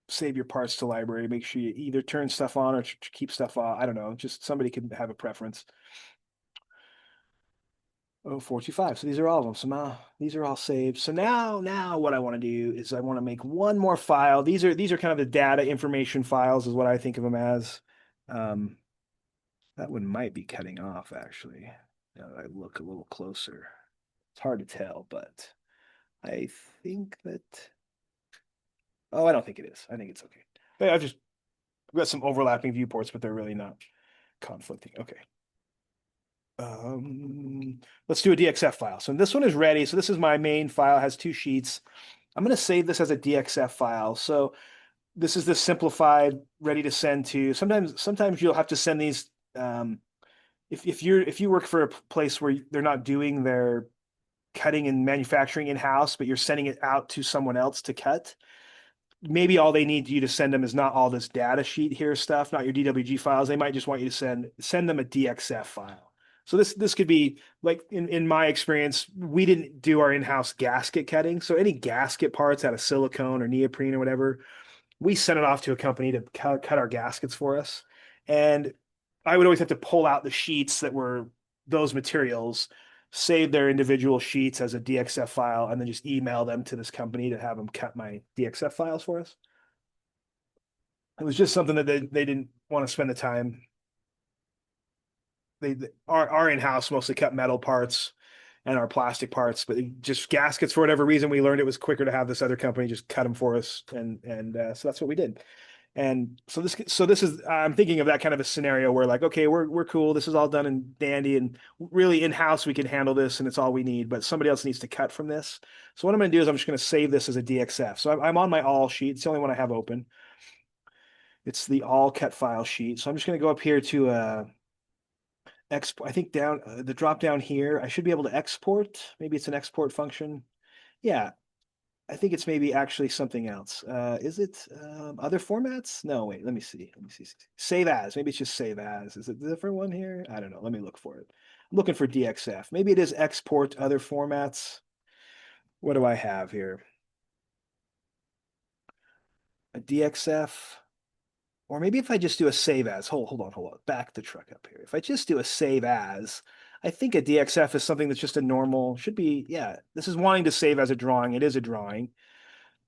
save your parts to library. Make sure you either turn stuff on or keep stuff off. I don't know. Just somebody can have a preference. Oh, 425. So these are all of them. So now these are all saved. So now what I want to do is I want to make one more file. These are kind of the data information files is what I think of them as. Um, that one might be cutting off actually. Now that I look a little closer. It's hard to tell, but I think that, oh, I don't think it is. I think it's okay. But I've got some overlapping viewports, but they're really not conflicting. Okay. Let's do a DXF file. So this one is ready. So this is my main file, it has two sheets. I'm going to save this as a DXF file. So this is the simplified, ready to send to. Sometimes you'll have to send these. If you work for a place where they're not doing their cutting and manufacturing in-house, but you're sending it out to someone else to cut, maybe all they need you to send them is not all this data sheet here stuff, not your DWG files. They might just want you to send them a DXF file. So this could be like in my experience, we didn't do our in-house gasket cutting. So any gasket parts out of silicone or neoprene or whatever, we sent it off to a company to cut our gaskets for us. And I would always have to pull out the sheets that were those materials, save their individual sheets as a DXF file, and then just email them to this company to have them cut my DXF files for us. It was just something that they didn't want to spend the time. Our in-house mostly cut metal parts and our plastic parts, but just gaskets for whatever reason, we learned it was quicker to have this other company just cut them for us, and so that's what we did. And so this is I'm thinking of that kind of a scenario where like, okay, we're cool, this is all done and dandy, and really in-house we can handle this, and it's all we need, but somebody else needs to cut from this. So what I'm going to do is I'm just going to save this as a DXF. So I'm on my all sheet. It's the only one I have open. It's the all cut file sheet. So I'm just going to go up here to export. I think down the drop down here, I should be able to export. Maybe it's an export function. Yeah, I think it's maybe actually something else. Is it other formats? No, wait, let me see. Let me see. Save as. Maybe it's just save as. Is it a different one here? I don't know. Let me look for it. I'm looking for DXF. Maybe it is export other formats. What do I have here? A DXF. Or maybe if I just do a save as, hold on, back the truck up here. If I just do a save as, I think a DXF is something that's just a normal, should be, yeah, this is wanting to save as a drawing. It is a drawing.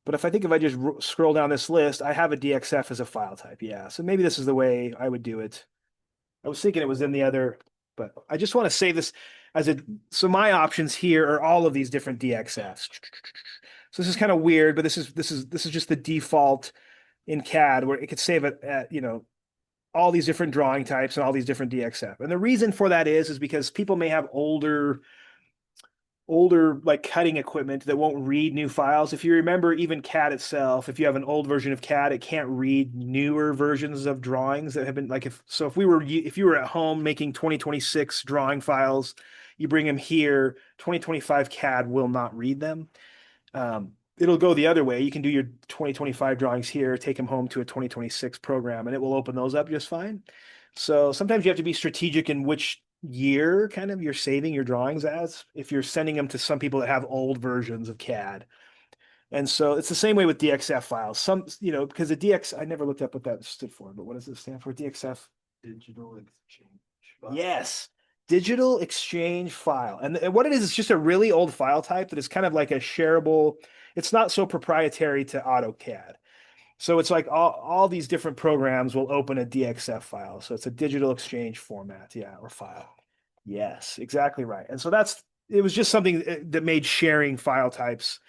But if I just scroll down this list, I have a DXF as a file type. Yeah. So maybe this is the way I would do it. I was thinking it was in the other, but I just want to save this as a, so my options here are all of these different DXFs. So this is kind of weird, but this is just the default in CAD where it could save it at, all these different drawing types and all these different DXF. And the reason for that is because people may have older like cutting equipment that won't read new files. If you remember even CAD itself, if you have an old version of CAD, it can't read newer versions of drawings that have been like if you were at home making 2026 drawing files, you bring them here, 2025 CAD will not read them. It'll go the other way. You can do your 2025 drawings here, take them home to a 2026 program, and it will open those up just fine. So sometimes you have to be strategic in which year kind of you're saving your drawings as, if you're sending them to some people that have old versions of CAD. And so it's the same way with DXF files. Because the DX, I never looked up what that stood for, but what does it stand for? DXF? Digital exchange file. Yes, digital exchange file. And what it is, it's just a really old file type that is kind of like a shareable. it's not so proprietary to AutoCAD. So it's like all these different programs will open a DXF file. So it's a digital exchange format, yeah, or file. Yes, exactly right. And so it was just something that made sharing file types,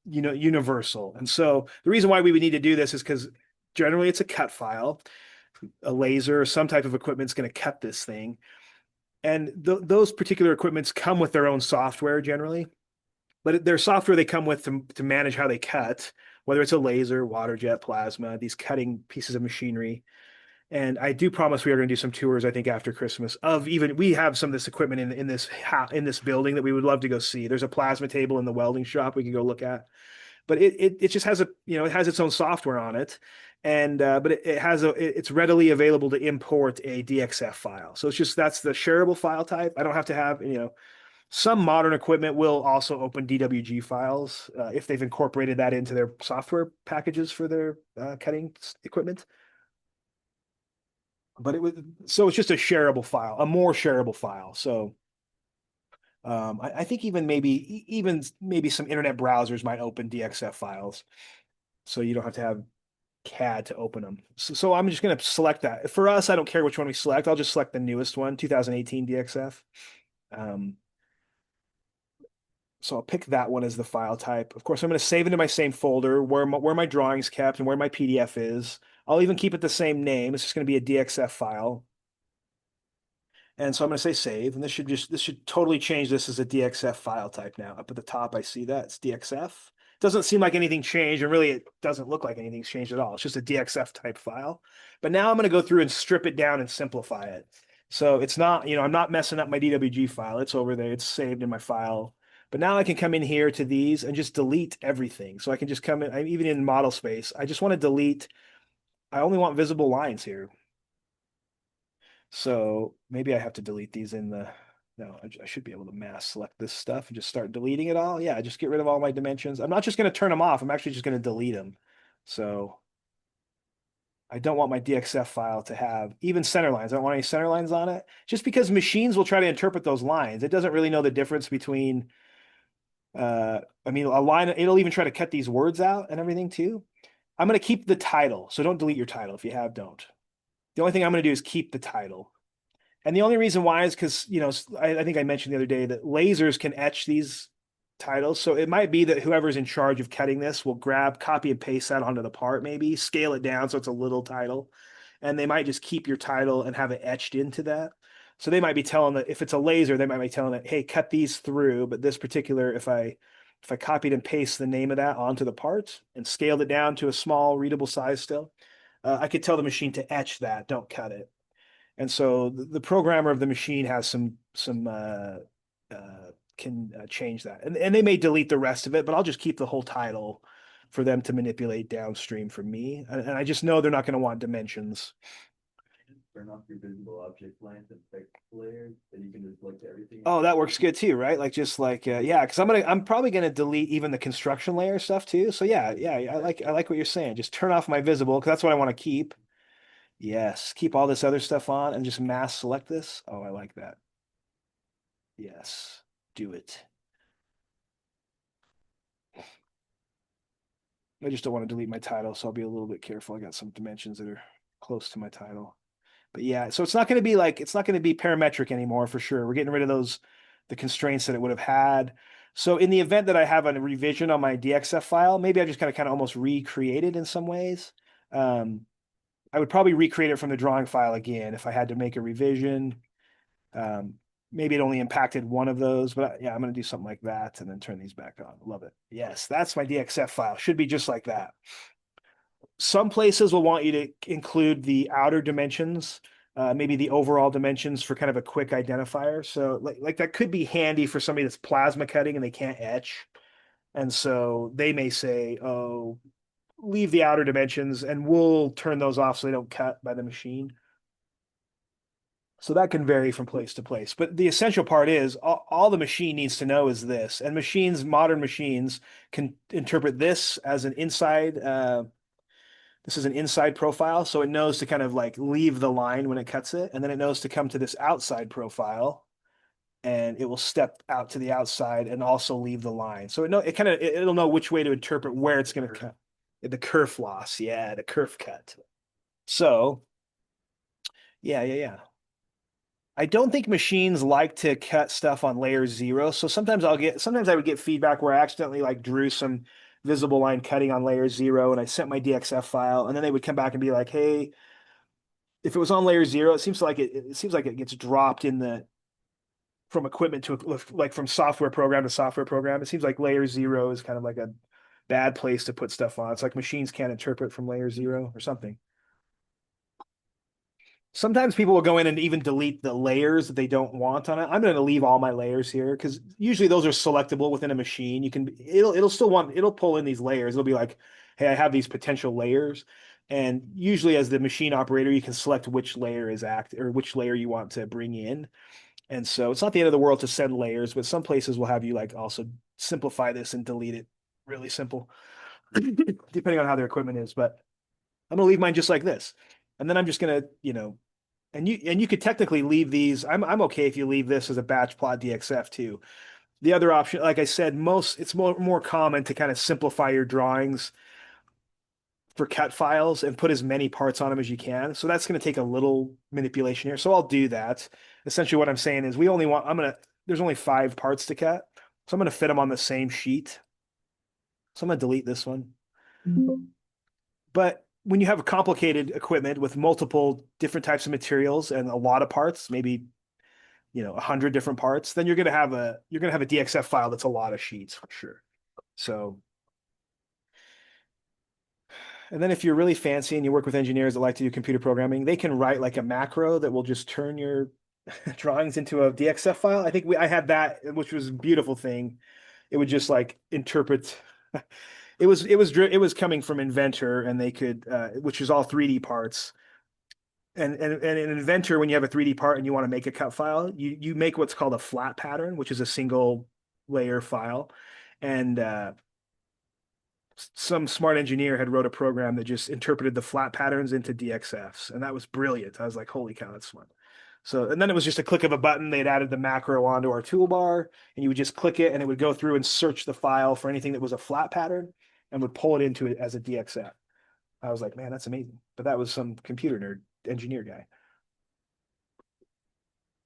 universal. And so the reason why we would need to do this is because generally it's a cut file, a laser or some type of equipment's going to cut this thing. And those particular equipments come with their own software generally, but their software they come with to manage how they cut, whether it's a laser, water jet, plasma, these cutting pieces of machinery. And I do promise we are going to do some tours, I think, after Christmas of even we have some of this equipment in this building that we would love to go see. There's a plasma table in the welding shop we could go look at, but it just has it has its own software on it, and but it has it's readily available to import a DXF file. So it's just that's the shareable file type. I don't have to have some modern equipment will also open DWG files if they've incorporated that into their software packages for their cutting equipment. But it's just a shareable file, a more shareable file. So I think even maybe some internet browsers might open DXF files, so you don't have to have CAD to open them. So I'm just going to select that. For us, I don't care which one we select. I'll just select the newest one, 2018 DXF. Um, so I'll pick that one as the file type. Of course, I'm going to save it in my same folder where my drawings kept and where my PDF is. I'll even keep it the same name. It's just going to be a DXF file. And so I'm going to say save, and this should totally change this as a DXF file type now. Up at the top, I see that it's DXF. It doesn't seem like anything changed, and really it doesn't look like anything's changed at all. It's just a DXF type file. But now I'm going to go through and strip it down and simplify it. So it's not, I'm not messing up my DWG file. It's over there. It's saved in my file. But now I can come in here to these and just delete everything. So I can just come in, even in model space, I just want to delete, I only want visible lines here. So maybe I have to delete these no, I should be able to mass select this stuff and just start deleting it all. Yeah, just get rid of all my dimensions. I'm not just going to turn them off. I'm actually just going to delete them. So I don't want my DXF file to have even center lines. I don't want any center lines on it just because machines will try to interpret those lines. It doesn't really know the difference between, I mean, a line, it'll even try to cut these words out and everything too. I'm going to keep the title. So don't delete your title. If you have, don't. The only thing I'm going to do is keep the title. And the only reason why is because, I think I mentioned the other day that lasers can etch these titles. So it might be that whoever's in charge of cutting this will copy and paste that onto the part, maybe scale it down so it's a little title. And they might just keep your title and have it etched into that. So they might be telling that if it's a laser, they might be telling it, hey, cut these through. But this particular, if I copied and paste the name of that onto the part and scaled it down to a small readable size still, I could tell the machine to etch that, don't cut it. And so the programmer of the machine has some can change that, and they may delete the rest of it, but I'll just keep the whole title for them to manipulate downstream from me. And I just know they're not going to want dimensions. Turn off your visible object length and text layer, then you can just look at everything. Oh, that works good too, right? Like just like yeah, because I'm probably gonna delete even the construction layer stuff too. So yeah, I like what you're saying. Just turn off my visible because that's what I want to keep. Yes, keep all this other stuff on and just mass select this. Oh, I like that. Yes, do it. I just don't want to delete my title, so I'll be a little bit careful. I got some dimensions that are close to my title. But yeah, so it's not going to be parametric anymore for sure. We're getting rid of the constraints that it would have had. So in the event that I have a revision on my DXF file, maybe I just kind of almost recreate it in some ways. I would probably recreate it from the drawing file again if I had to make a revision. Um, maybe it only impacted one of those, but yeah, I'm going to do something like that and then turn these back on. Love it. Yes, that's my DXF file. Should be just like that. Some places will want you to include the outer dimensions, maybe the overall dimensions for kind of a quick identifier. So like that could be handy for somebody that's plasma cutting and they can't etch. And so they may say, oh, leave the outer dimensions and we'll turn those off so they don't cut by the machine. So that can vary from place to place. But the essential part is all the machine needs to know is this. And modern machines can interpret this as this is an inside profile. So it knows to kind of like leave the line when it cuts it. And then it knows to come to this outside profile and it will step out to the outside and also leave the line. So it'll know which way to interpret where it's going to cut. The kerf loss, yeah, the kerf cut. So yeah. I don't think machines like to cut stuff on layer zero. So sometimes I would get feedback where I accidentally like drew some visible line cutting on layer zero and I sent my DXF file and then they would come back and be like, hey, if it was on layer zero, it seems like it gets dropped in the from equipment to like from software program to software program. It seems like layer zero is kind of like a bad place to put stuff on. It's like machines can't interpret from layer zero or something. Sometimes people will go in and even delete the layers that they don't want on it. I'm going to leave all my layers here because usually those are selectable within a machine. It'll pull in these layers. It'll be like, hey, I have these potential layers. And usually as the machine operator, you can select which layer is act or which layer you want to bring in. And so it's not the end of the world to send layers, but some places will have you like also simplify this and delete it really simple, depending on how their equipment is. But I'm gonna leave mine just like this. And then I'm just gonna, and you could technically leave these. I'm okay if you leave this as a batch plot DXF too. The other option, like I said, it's more common to kind of simplify your drawings for cut files and put as many parts on them as you can. So that's going to take a little manipulation here. So I'll do that. Essentially, what I'm saying is there's only 5 parts to cut. So I'm going to fit them on the same sheet. So I'm going to delete this one. But when you have a complicated equipment with multiple different types of materials and a lot of parts, maybe 100 different parts, then you're gonna have a DXF file that's a lot of sheets for sure. So, and then if you're really fancy and you work with engineers that like to do computer programming, they can write like a macro that will just turn your drawings into a DXF file. I had that, which was a beautiful thing. It would just like interpret. It was coming from Inventor, and they could, which is all 3D parts. And in Inventor, when you have a 3D part and you want to make a cut file, you make what's called a flat pattern, which is a single layer file. And some smart engineer had wrote a program that just interpreted the flat patterns into DXFs, and that was brilliant. I was like, holy cow, that's smart. So, and then it was just a click of a button. They'd added the macro onto our toolbar, and you would just click it, and it would go through and search the file for anything that was a flat pattern and would pull it into it as a DXF. I was like, man, that's amazing. But that was some computer nerd engineer guy.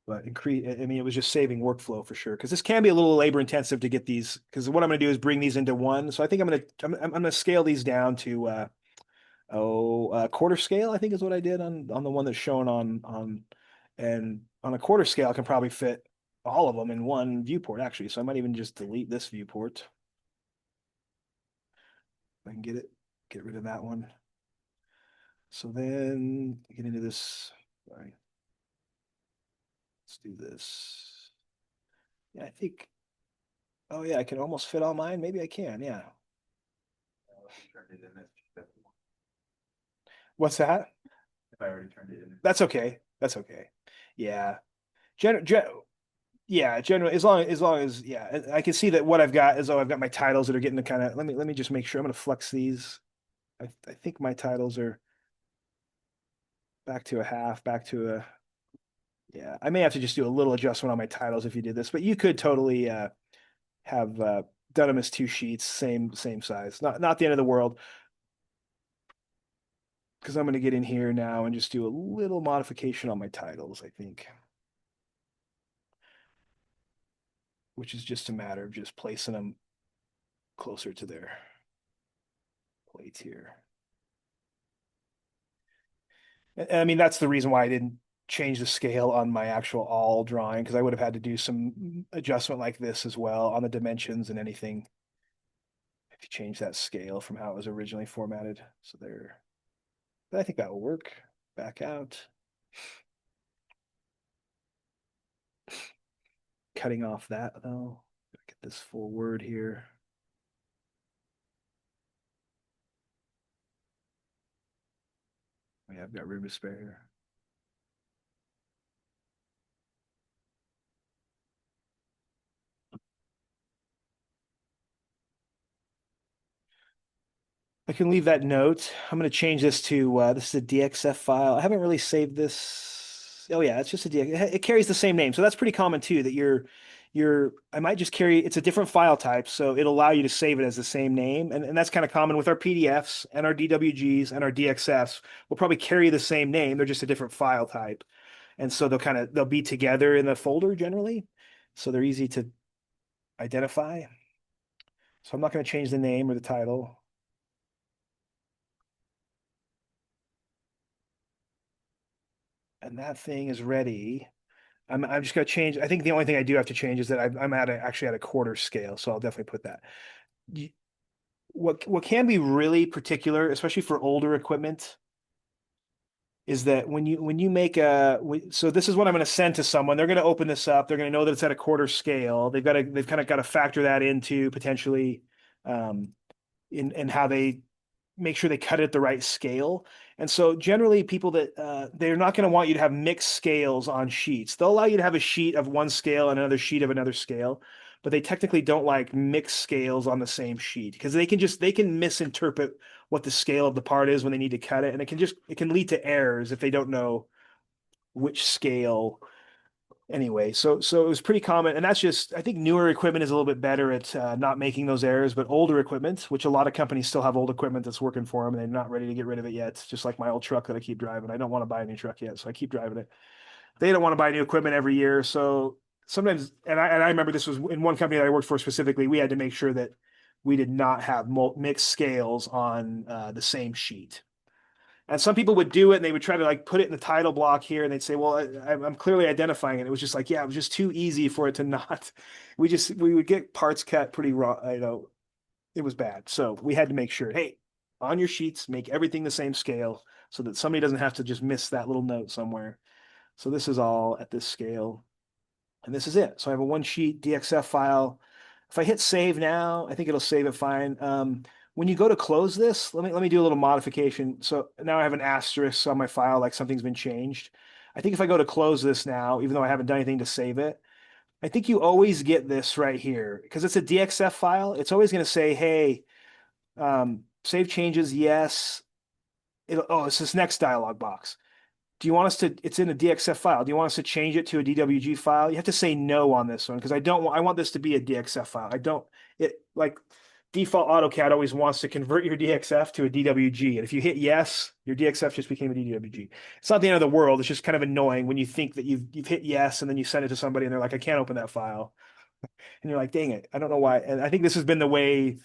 But it was just saving workflow for sure. Because this can be a little labor intensive to get these. Because what I'm going to do is bring these into one. So I think I'm going to scale these down to quarter scale. I think is what I did on the one that's shown and on a quarter scale I can probably fit all of them in one viewport actually. So I might even just delete this viewport. If I can get rid of that one. So then get into this. All right, let's do this. Yeah, I think. Oh yeah, I can almost fit all mine. Maybe I can. Yeah. What's that? If I already turned it in. That's okay. That's okay. Yeah. Gen, gen, yeah, generally as long as yeah, I can see that what I've got is I've got my titles that are getting to kind of let me just make sure I'm gonna flex these. I think my titles are back to a half, back to a yeah. I may have to just do a little adjustment on my titles if you did this, but you could totally have done them as 2 sheets, same size. Not the end of the world. Because I'm going to get in here now and just do a little modification on my titles, I think, which is just a matter of just placing them closer to their plate here. And I mean, that's the reason why I didn't change the scale on my actual all drawing, because I would have had to do some adjustment like this as well on the dimensions and anything if you change that scale from how it was originally formatted. So there, but I think that will work. Back out. Cutting off that though. Get this full word here. Yeah, I've got room to spare. I can leave that note. I'm going to change this to this is a DXF file. I haven't really saved this. Oh yeah, it's just a DX. It carries the same name, so that's pretty common too. That I might just carry. It's a different file type, so it'll allow you to save it as the same name, and that's kind of common with our PDFs and our DWGs and our DXFs. We'll probably carry the same name. They're just a different file type, and so they'll be together in the folder generally, so they're easy to identify. So I'm not going to change the name or the title. And that thing is ready. I'm just going to change. I think the only thing I do have to change is that I'm actually at a quarter scale, so I'll definitely put that. What can be really particular, especially for older equipment, is that when you make so this is what I'm going to send to someone. They're going to open this up. They're going to know that it's at a quarter scale. They've kind of got to factor that into potentially um, in how they make sure they cut it at the right scale. And so generally people that they're not going to want you to have mixed scales on sheets. They'll allow you to have a sheet of one scale and another sheet of another scale, but they technically don't like mixed scales on the same sheet because they can misinterpret what the scale of the part is when they need to cut it, and it can lead to errors if they don't know which scale anyway. So it was pretty common, and that's just I think newer equipment is a little bit better at not making those errors, but older equipment, which a lot of companies still have old equipment that's working for them, and they're not ready to get rid of it yet. Just like my old truck that I keep driving. I don't want to buy a new truck yet, so I keep driving it. They don't want to buy new equipment every year, so sometimes, and I remember this was in one company that I worked for specifically. We had to make sure that we did not have mixed scales on the same sheet. And some people would do it and they would try to like put it in the title block here and they'd say, well, I'm clearly identifying it. It was just like, yeah, it was just too easy for it to not. We would get parts cut pretty raw. It was bad. So we had to make sure, hey, on your sheets, make everything the same scale so that somebody doesn't have to just miss that little note somewhere. So this is all at this scale. And this is it. So I have a one sheet DXF file. If I hit save now, I think it'll save it fine. When you go to close this, let me do a little modification. So now I have an asterisk on my file, like something's been changed. I think if I go to close this now, even though I haven't done anything to save it, I think you always get this right here because it's a DXF file. It's always going to say, hey, save changes, yes. Oh, it's this next dialog box. Do you want us to, it's in a DXF file. Do you want us to change it to a DWG file? You have to say no on this one because I want this to be a DXF file. I don't, it like default AutoCAD always wants to convert your DXF to a DWG. And if you hit yes, your DXF just became a DWG. It's not the end of the world. It's just kind of annoying when you think that you've hit yes and then you send it to somebody and they're like, I can't open that file. And you're like, dang it. I don't know why. And I think this has been the way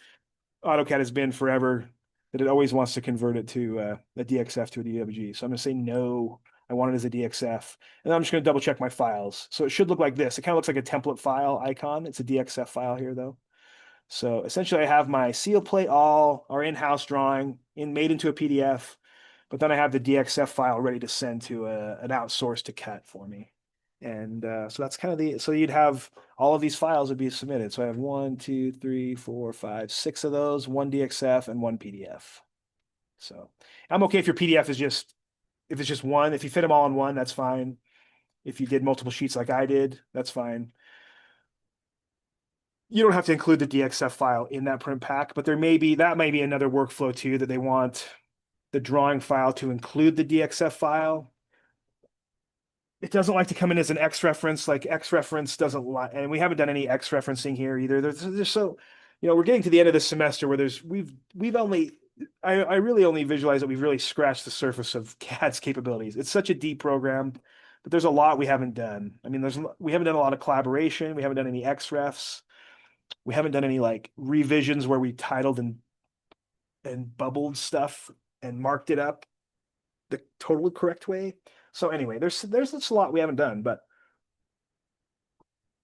AutoCAD has been forever, that it always wants to convert it to a DXF to a DWG. So I'm going to say no. I want it as a DXF. And I'm just going to double check my files. So it should look like this. It kind of looks like a template file icon. It's a DXF file here though. So essentially I have my seal plate all, our in-house drawing made into a PDF, but then I have the DXF file ready to send to an outsource to cut for me. And so that's kind of so you'd have all of these files would be submitted. So I have one, two, three, four, five, six of those, one DXF and one PDF. So I'm okay if your PDF is if it's just one, if you fit them all in one, that's fine. If you did multiple sheets like I did, that's fine. You don't have to include the DXF file in that print pack, but that may be another workflow too, that they want the drawing file to include the DXF file. It doesn't like to come in as an X reference, like X reference doesn't like, and we haven't done any X referencing here either. There's so, we're getting to the end of the semester where we've only, I really only visualize that we've really scratched the surface of CAD's capabilities. It's such a deep program, but there's a lot we haven't done. I mean, we haven't done a lot of collaboration. We haven't done any X refs. We haven't done any like revisions where we titled and bubbled stuff and marked it up the totally correct way. So anyway, there's just a lot we haven't done, but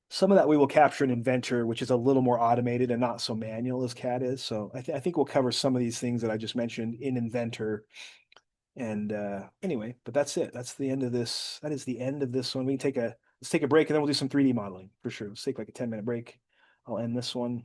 some of that we will capture in Inventor, which is a little more automated and not so manual as CAD is. So I think we'll cover some of these things that I just mentioned in Inventor. And anyway, but that's it. That's the end of this. That is the end of this one. Let's take a break and then we'll do some 3D modeling for sure. Let's take like a 10-minute break. I'll end this one.